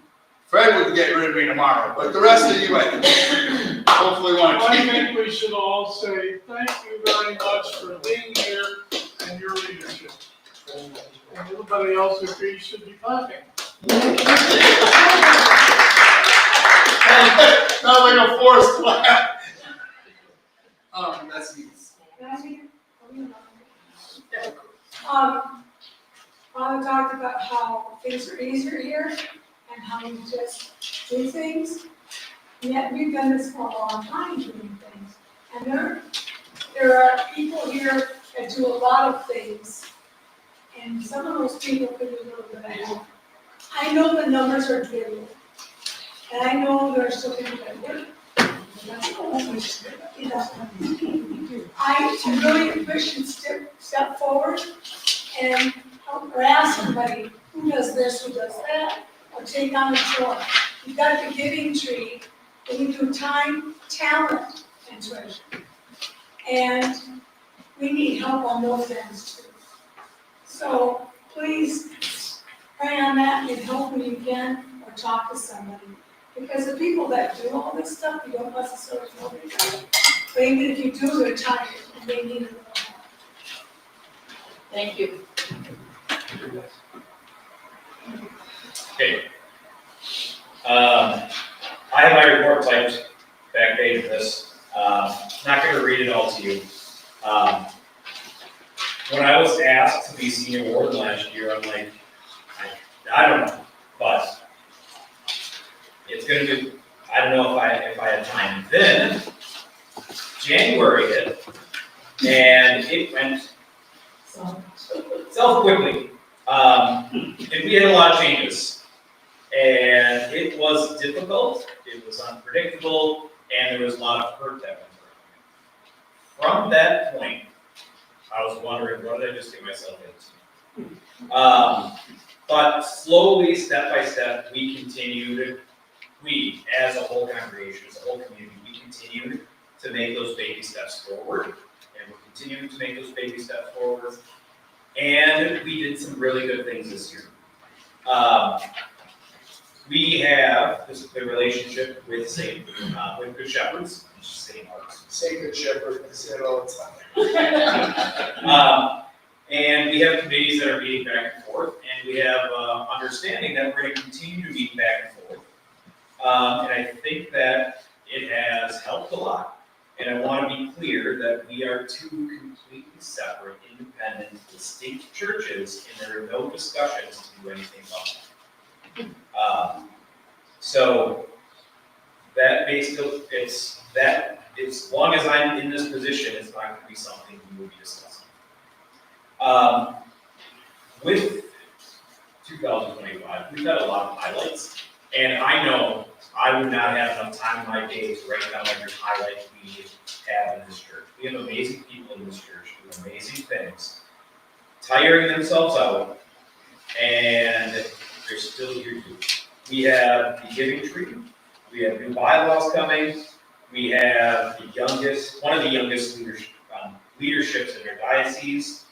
Fred would get rid of me tomorrow, but the rest of you, I think, hopefully want to I keep me. think we should all say thank you very much for being here and your leadership. And everybody else agrees should be clapping. Not like a forced clap. That's neat. Can I make a comment? all talked about how things are easier here and how we just do things. And yet we've done this for a long time doing things. And there are people here that do a lot of things. And some of those people could do a little bit more. I know the numbers are dwindling. And I know there are still people that work. I really wish you'd step forward and help or ask somebody who does this, who does that, or take on a chore. You've got the giving tree, and you do time, talent, and treasure. And we need help on those ends too. So please pray on that and help when you can, or talk to somebody. Because the people that do all this stuff, you don't necessarily know they're doing. But even if you do, they're tired and they need a little help. Thank you. Okay. I have my report typed, back page of this. Not gonna read it all to you. When I was asked to be senior warden last year, I'm like, I don't know, but it's gonna be, I don't know if I have time. Then, January hit, and it went south quickly. And we had a lot of changes. And it was difficult, it was unpredictable, and there was a lot of hurt that went through. From that point, I was wondering, what did I just get myself into? But slowly, step by step, we as a whole congregation, as a whole community, we continued to make those baby steps forward. And we're continuing to make those baby steps forward. And we did some really good things this year. We have this good relationship with with Good Shepherds, which is St. Mark's. Say Good Shepherd, I say it all the time. And we have committees that are meeting back and forth, and we have understanding that we're going to continue to meet back and forth. And I think that it has helped a lot. And I want to be clear that we are two completely separate, independent, distinct churches, and there are no discussions to do anything about that. So that basically, as long as I'm in this position, it's not going to be something we will be discussing. With 2025, we've got a lot of highlights, and I know I would not have enough time in my day to write down every highlight we have in this church. We have amazing people in this church doing amazing things, tiring themselves out, and they're still here too. We have the giving tree, we have new bylaws coming, we have one of the youngest leaderships in their diocese.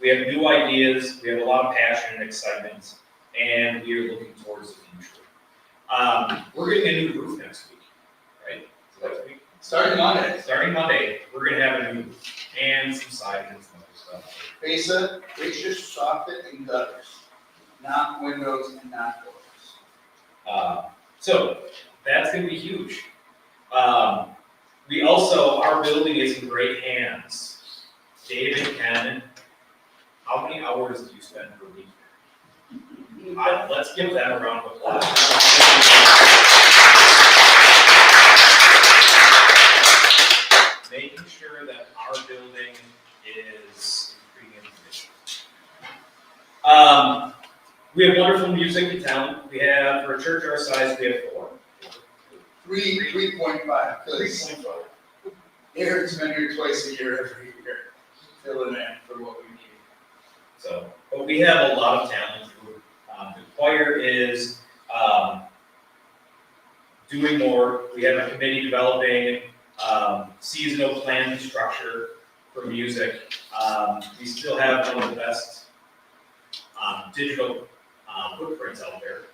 We have new ideas, we have a lot of passion and excitement, and we are looking towards the future. We're getting a new roof next week, right? So next week? Starting Starting Monday, we're gonna have a new roof and some siding and some other stuff. Fascia, soffit, and gutters, not windows and not doors. So that's gonna be huge. We also, our building is in great hands. David Cannon, how many hours do you spend per week? Let's give them a round of applause. Making sure that our building is in premium condition. We have wonderful music and talent. We have, for a church our size, we have 4. 3.5, because 3.5. Eric's been here twice a year every year, filling in for what we need. So, but we have a lot of talent. The choir is doing more. We have a committee developing seasonal plan structure for music. We still have one of the best digital footprints out there.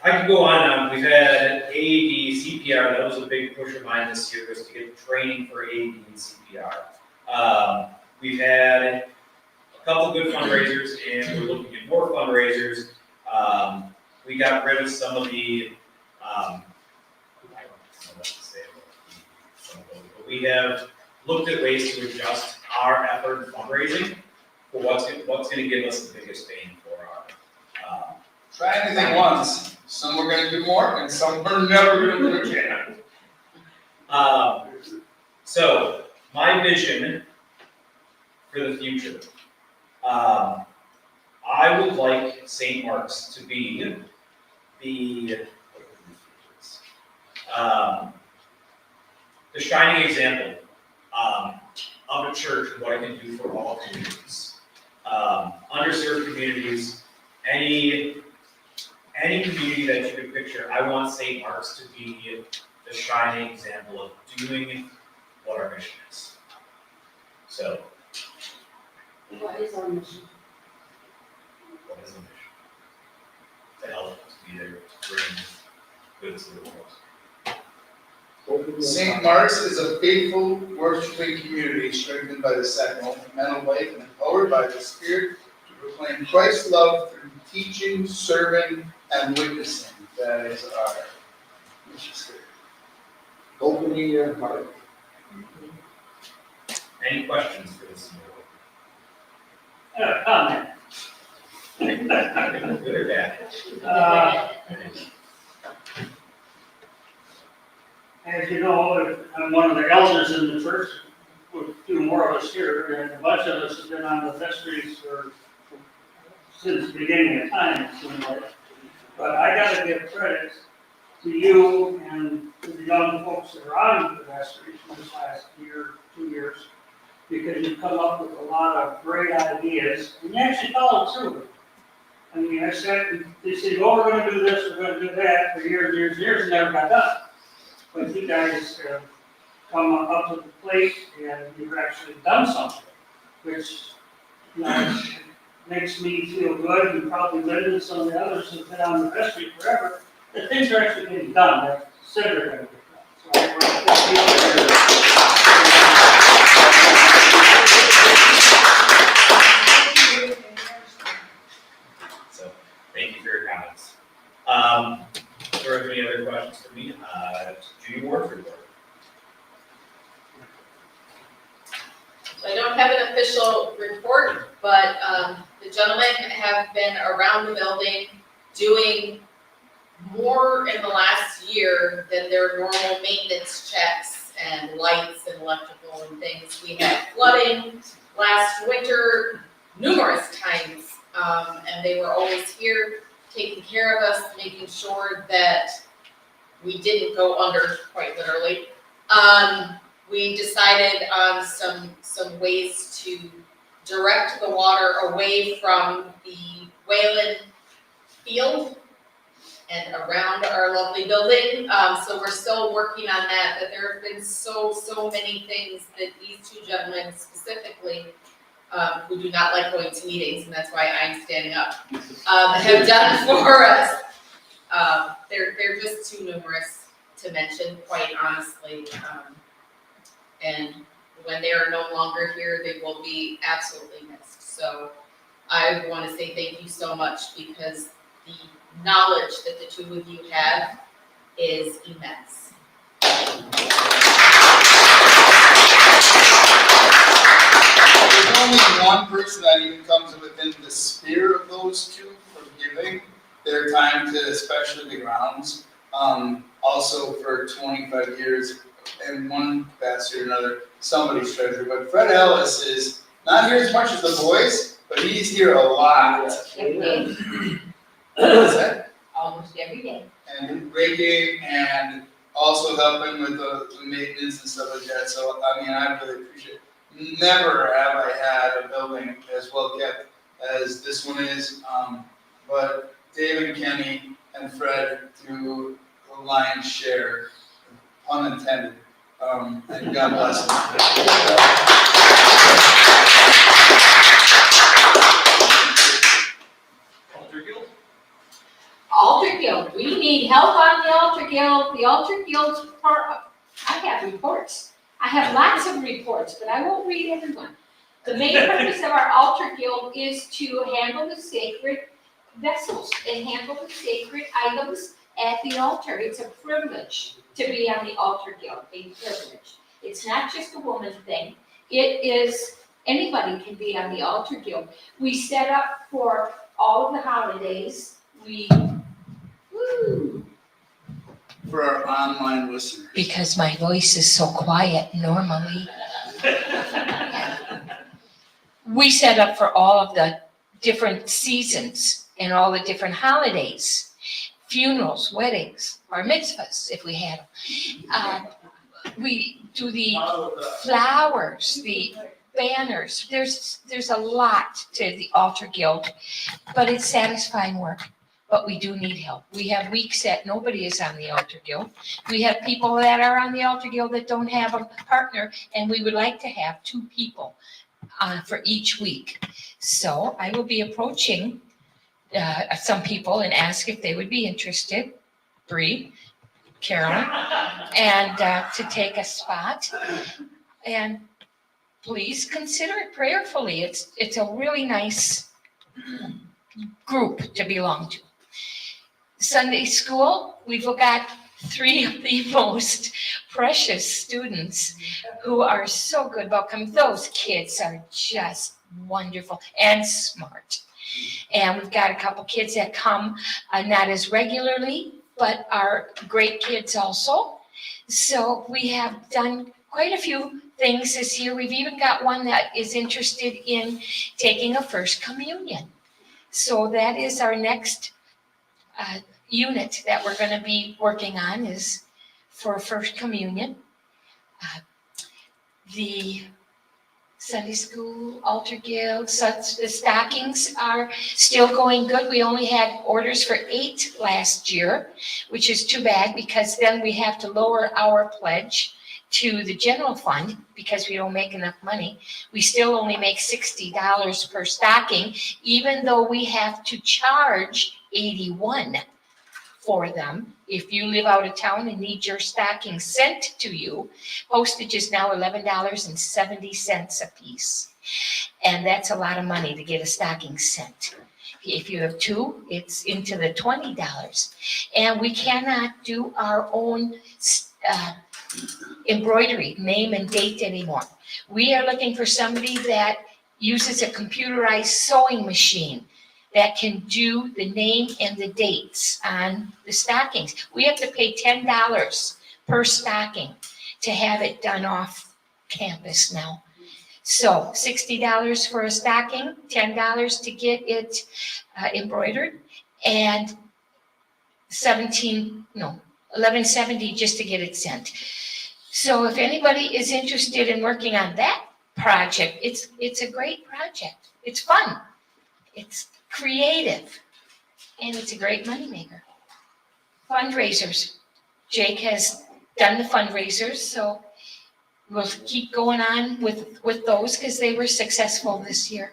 I could go on and on. We've had AED, CPR. That was a big push of mine this year, was to get training for AED and CPR. We've had a couple good fundraisers, and we're looking at more fundraisers. We got rid of some of the, I don't know what to say about some of those, but we have looked at ways to adjust our effort in fundraising But what's gonna give us the biggest bang for our, Try anything once, some we're gonna do more, and some we're never gonna do again. So, my vision for the future. I would like St. Mark's to be the shining example of a church and what it can do for all communities. Underserved communities, any community that you could picture, I want St. Mark's to be the shining example of doing what our mission is. So, What is our mission? what is the mission? To help, to be there, to bring good to the world. St. Mark's is a faithful, worshiping community strengthened by the sacramental life and empowered by the Spirit to proclaim Christ's love through teaching, serving, and witnessing. That is our mission statement. Opening your heart. Any questions for this? Comment. Good or bad? As you know, I'm one of the elders in the church, with a few more of us here, and a bunch of us have been on the vestries since the beginning of time, it seems like. But I gotta give credit to you and to the young folks that are on the vestries this last year, 2 years, because you've come up with a lot of great ideas, and you actually followed through with it. I mean, I said, they said, oh, we're gonna do this, we're gonna do that, for years, years, years, and never got done. But you guys have come up to the plate and you've actually done something, which, you know, makes me feel good, and probably Linda and some of the others who've been on the vestry forever, that things are actually getting done, like said they're gonna get done. So I want to thank you. So, thank you for your comments. If there are any other questions for me, Junior Ward report. I don't have an official report, but the gentlemen have been around the building doing more in the last year than their normal maintenance checks and lights and electrical and things. We had flooding last winter numerous times, and they were always here taking care of us, making sure that we didn't go under, quite literally. We decided on some ways to direct the water away from the Whalen Field and around our lovely building. So we're still working on that, but there have been so many things that these two gentlemen specifically, who do not like going to meetings, and that's why I'm standing up, have done for us. They're just too numerous to mention, quite honestly. And when they are no longer here, they will be absolutely missed. So I want to say thank you so much, because the knowledge that the two of you have is immense. There's only one person that even comes within the sphere of those two for giving their time to, especially the grounds. Also for 25 years, in one capacity or another, somebody's treasurer. But Fred Ellis is not here as much as the boys, but he's here a lot. Every day, What's that? almost every day. And raking and also helping with the maintenance and stuff like that. So, I mean, I really appreciate it. Never have I had a building as well kept as this one is. But Dave and Kenny and Fred do the lion's share, pun intended. And God bless them. Altar Guild? Altar Guild, we need help on the Altar Guild. The Altar Guild's part, I have reports. I have lots of reports, but I won't read everyone. The main purpose of our Altar Guild is to handle the sacred vessels and handle the sacred items at the altar. It's a privilege to be on the Altar Guild, a privilege. It's not just a woman thing. It is Anybody can be on the altar guild. We set up for all of the holidays. For our online listeners. Because my voice is so quiet normally. We set up for all of the different seasons and all the different holidays, funerals, weddings, bar mitzvahs, if we had them. We do the flowers, the banners. There's a lot to the altar guild, but it's satisfying work. But we do need help. We have weeks that nobody is on the altar guild. We have people that are on the altar guild that don't have a partner, and we would like to have 2 people for each week. So I will be approaching some people and ask if they would be interested. 3, Carolyn, and to take a spot. And please consider it prayerfully. It's a really nice group to belong to. Sunday school, we've got 3 of the most precious students who are so good welcome. Those kids are just wonderful and smart. And we've got a couple kids that come not as regularly, but are great kids also. So we have done quite a few things this year. We've even got one that is interested in taking a first communion. So that is our next unit that we're going to be working on, is for first communion. The Sunday school, altar guild, the stockings are still going good. We only had orders for 8 last year, which is too bad because then we have to lower our pledge to the general fund because we don't make enough money. We still only make $60 per stocking, even though we have to charge $81 for them. If you live out of town and need your stocking sent to you, postage is now $11.70 a piece. And that's a lot of money to get a stocking sent. If you have 2, it's into the $20. And we cannot do our own embroidery, name and date anymore. We are looking for somebody that uses a computerized sewing machine that can do the name and the dates on the stockings. We have to pay $10 per stocking to have it done off campus now. So $60 for a stocking, $10 to get it embroidered, and $11.70 just to get it sent. So if anybody is interested in working on that project, it's a great project. It's fun. It's creative, and it's a great moneymaker. Fundraisers. Jake has done the fundraisers, so we'll keep going on with those because they were successful this year.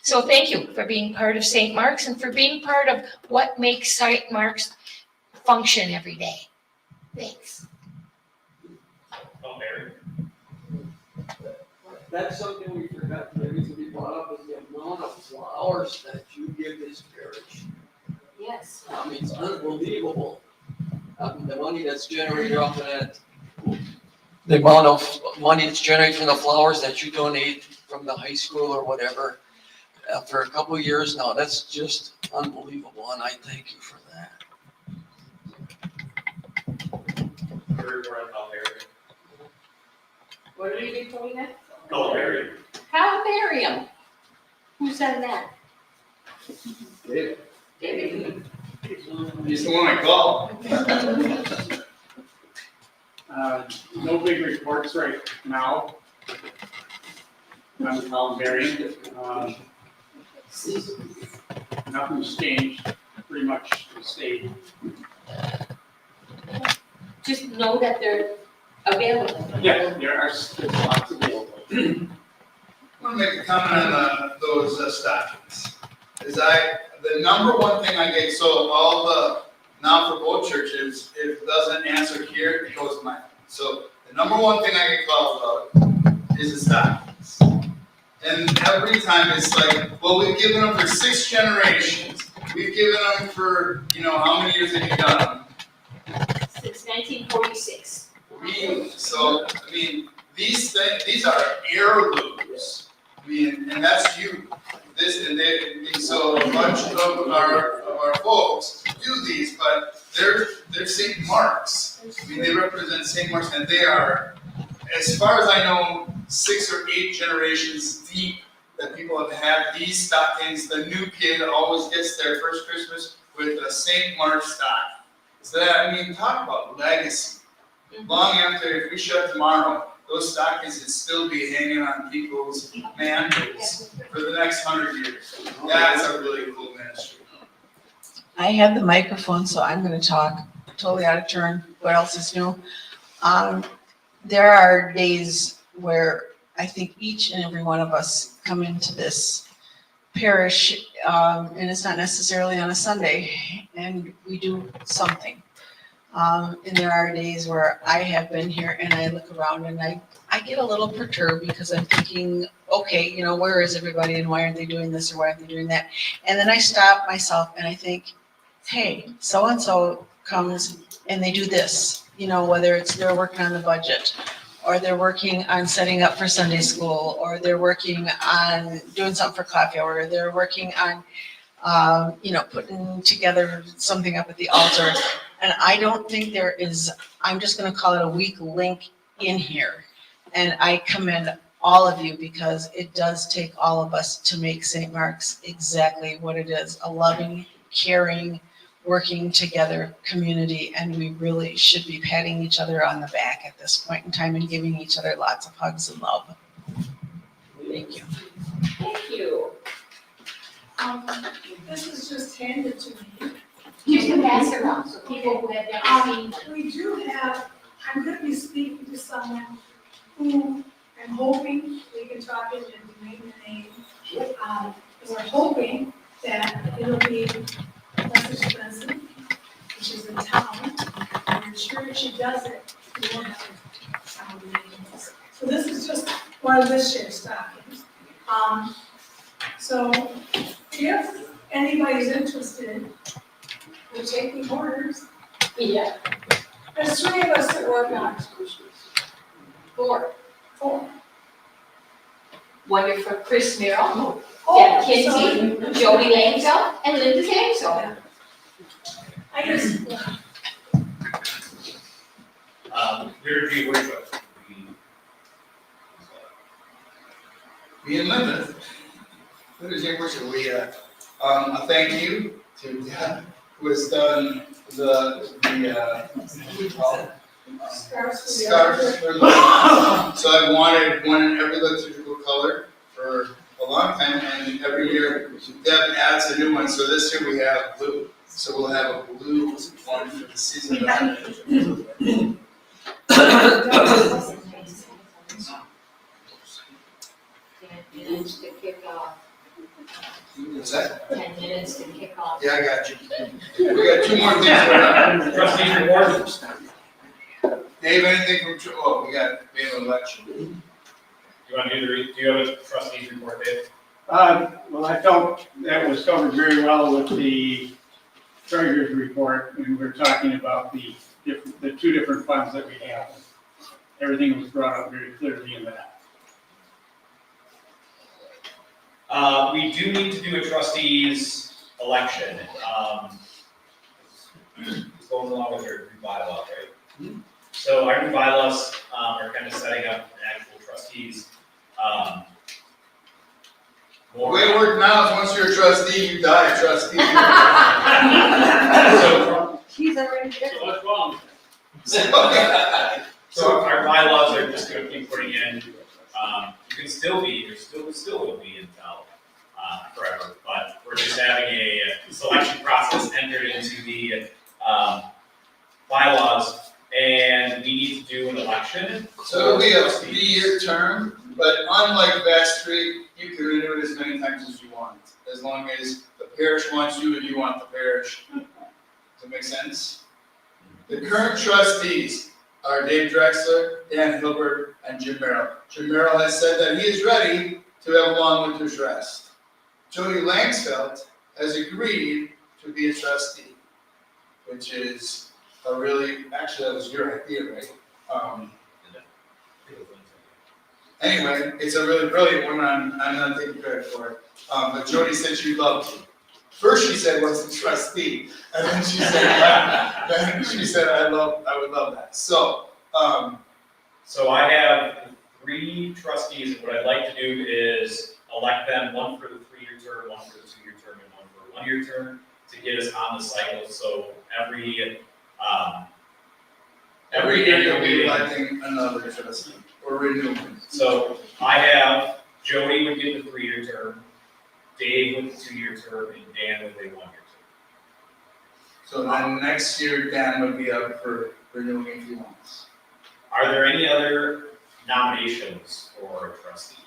So thank you for being part of St. Mark's and for being part of what makes St. Mark's function every day. Thanks. Oh, Mary. That's something we forgot, that needs to be brought up, is the amount of flowers that you give this parish. Yes. I mean, it's unbelievable. The money that's generated off of that, the amount of money that's generated from the flowers that you donate from the high school or whatever, for a couple of years now, that's just unbelievable, and I thank you for that. What are you doing that? Calvary. Calvarium. Who's on that? David. David. He's the one I called. No big reports right now. I'm Calvarian. Nothing's changed, pretty much the state. Just know that they're available. Yeah, there's lots available. I want to make a comment on those stockings. The number one thing I get, so all the, now for both churches, if it doesn't answer here, it goes to my phone. So the number one thing I get called about is the stockings. And every time it's like, well, we've given them for 6 generations. We've given them for, how many years have you done them? Since 1946. So, these are heirlooms. and that's you. And so a bunch of our folks do these, but they're St. Mark's. I mean, they represent St. Mark's, and they are, as far as I know, 6 or 8 generations deep that people have had these stockings. The new kid always gets their first Christmas with a St. Mark's stock. So that, I mean, talk about legacy. Long after, if we shut tomorrow, those stockings would still be hanging on people's mantles for the next 100 years. That's a really cool ministry. I have the microphone, so I'm gonna talk totally out of turn. What else is new? There are days where I think each and every one of us come into this parish, and it's not necessarily on a Sunday, and we do something. And there are days where I have been here and I look around and I get a little perturbed because I'm thinking, okay, you know, where is everybody and why aren't they doing this or why aren't they doing that? And then I stop myself and I think, hey, so-and-so comes and they do this, you know, whether it's they're working on the budget or they're working on setting up for Sunday school, or they're working on doing something for coffee hour, or they're working on, you know, putting together something up at the altar. And I don't think there is, I'm just gonna call it a weak link in here. And I commend all of you because it does take all of us to make St. Mark's exactly what it is, a loving, caring, working together community. And we really should be patting each other on the back at this point in time and giving each other lots of hugs and love. Thank you. Thank you. This was just handed to me. You can pass it around, so people who have never seen them. We do have, I'm gonna be speaking to someone who I'm hoping we can talk into name the name. We're hoping that it'll be less expensive, which is in town, and I'm sure if she does it, we won't have sound meetings. So this is just one of this year's stockings. So if anybody's interested, we're taking orders. Yeah. There's 3 of us that work on it. 4. 4. One for Chris Merrill, Oh, Deb Kinsey, Jody Langsdale, and Linda Sangsdale. I just, Liturgy worship. We in London. Liturgy worship, we, a thank you to Deb, who has done the what do we call it? Scarves for liturgy. So I've wanted one in every liturgical color for a long time, and every year Deb adds a new one. So this year we have blue. So we'll have a blue one for the season. Minutes to kick off. What's that? 10 minutes to kick off. Yeah, I got you. We got 2 more things going on. Trustees reports. Dave, anything from, we have an election. You want to do you have a trustees report, Dave? Well, I felt that was covered very well with the treasurer's report, when we were talking about the 2 different funds that we have. Everything was brought up very clearly in that. We do need to do a trustees election. It's going along with your new bylaw, right? So our new bylaws are kind of setting up an actual trustees. The way it works now is once you're a trustee, you die a trustee. He's already there. So what's wrong? So our bylaws are just going to keep putting in. You can still be, there still will be until forever, but we're just having a selection process entered into the bylaws, and we need to do an election. So it'll be a 3-year term, but unlike vestry, you can renew it as many times as you want, as long as the parish wants you and you want the parish. Does that make sense? The current trustees are Dave Drexler, Dan Hilbert, and Jim Merrill. Jim Merrill has said that he is ready to have a long winter's rest. Jody Langsfeld has agreed to be a trustee, which is a really, actually that was your idea, right? Anyway, it's a really brilliant one, I'm not taking credit for it. But Jody said she loved it. First she said, what's the trustee? And then she said, I would love that. So, So I have 3 trustees, and what I'd like to do is elect them, one for the 3-year term, one for the 2-year term, and one for a 1-year term, to get us on the cycle, so every year you'll be meeting. electing another trustee or renewing. So I have Jody would get the 3-year term, Dave with the 2-year term, and Dan with a 1-year term. So then next year, Dan would be up for renewing if he wants. Are there any other nominations for a trustee?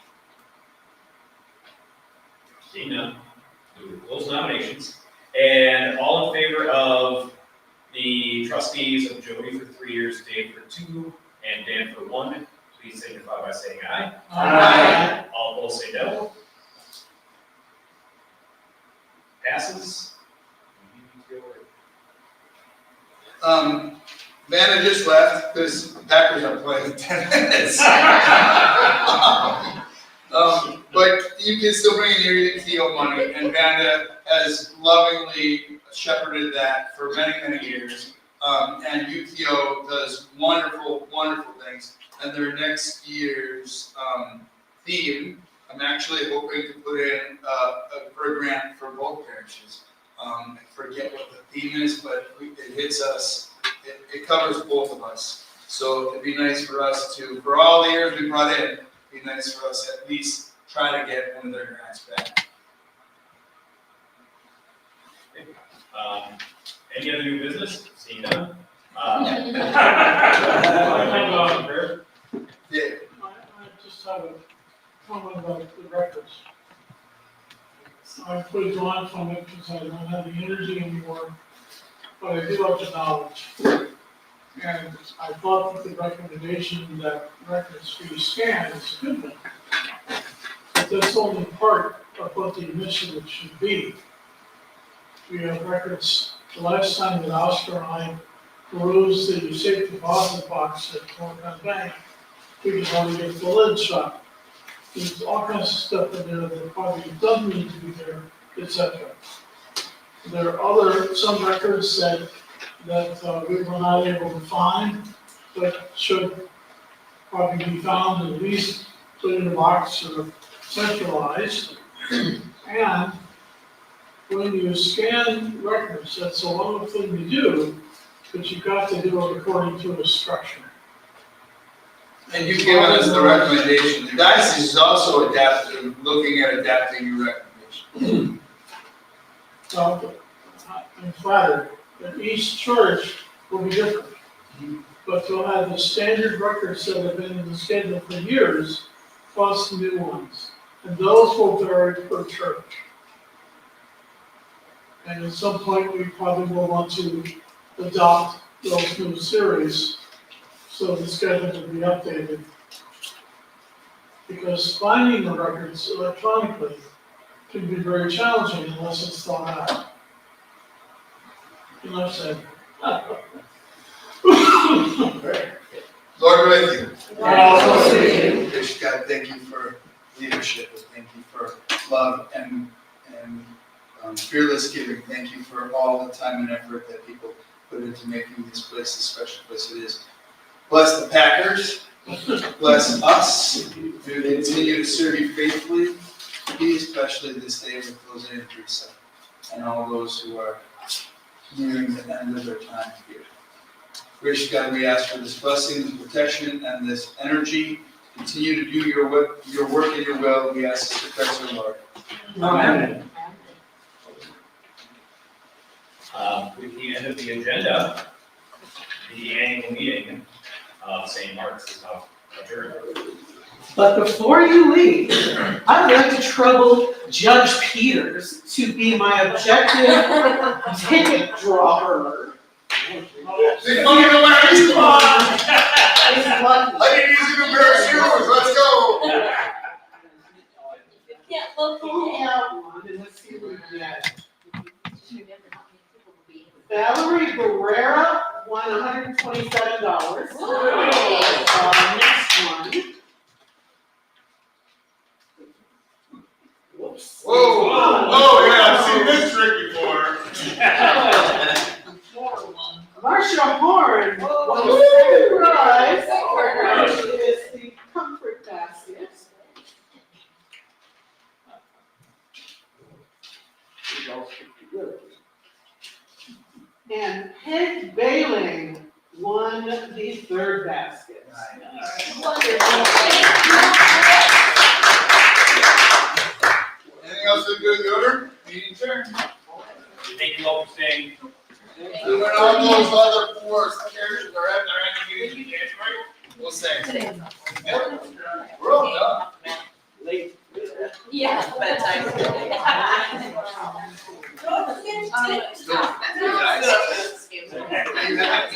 Seeing none, we will close nominations. And all in favor of the trustees of Jody for 3 years, Dave for 2, and Dan for 1, please signify by saying aye. Aye. All opposed say no. Passes. Vanna just left because the Packers are playing in 10 minutes. But you can still bring in your UTO money, and Vanna has lovingly shepherded that for many, many years. And UTO does wonderful, wonderful things. And their next year's theme, I'm actually hoping to put in for a grant for both parishes. I forget what the theme is, but it hits us. It covers both of us. So it'd be nice for us to, for all the years we brought in, it'd be nice for us at least try to get one of their grants back. Any other new business? Seeing none. Yeah. I just have a comment about the records. I put on from it because I don't have the energy anymore, but I do have the knowledge. And I thought that the recommendation that records be scanned is a good one. But that's only part of what the initiative should be. We have records, the last time that Oscar and I perused the safe deposit box at Northern Bank, we could only get the lid shut. There's all kinds of stuff in there that probably doesn't need to be there, etc. There are some records that we were not able to find, but should probably be found, at least put in a box or centralized. And when you scan records, that's a wonderful thing to do, but you've got to do it according to a structure. And you've given us the recommendation. The diocese is also looking at adapting your recommendation. So, I'm flattered that each church will be different. But they'll have the standard records that have been in the schedule for years, plus new ones. And those will vary per church. And at some point, we probably will want to adopt those new series, so the schedule will be updated. Because finding the records electronically can be very challenging unless it's thought out. Enough said. Lord with you. Also with you. Gracious God, thank you for leadership. Thank you for love and fearless giving. Thank you for all the time and effort that people put into making this place the special place it is. Bless the Packers. Bless us. We continue to serve you faithfully, especially this day with those in Teresa and all those who are nearing the end of their time here. Gracious God, we ask for this blessing, this protection, and this energy. Continue to do your work and your will. We ask this in Christ our Lord. Amen. With the end of the agenda, the annual meeting of St. Mark's is now adjourned. But before you leave, I'd like to trouble Judge Peters to be my objective ticket drawer. They don't even know where he's from. I didn't use a new pair of shoes. Let's go. Yeah, look. Let's see what we get. Valerie Barrera won $127. Next one. Whoa, yeah, I've seen this trick before. Marcia Horn won the second prize, which is the comfort basket. And Peg Bailing won the third basket. Anything else to do in the order? Meeting adjourned. Thank you all for staying. Doing all those other four scares that are at their annual meeting in January, we'll say. We're all done. Yeah. Bedtime. That's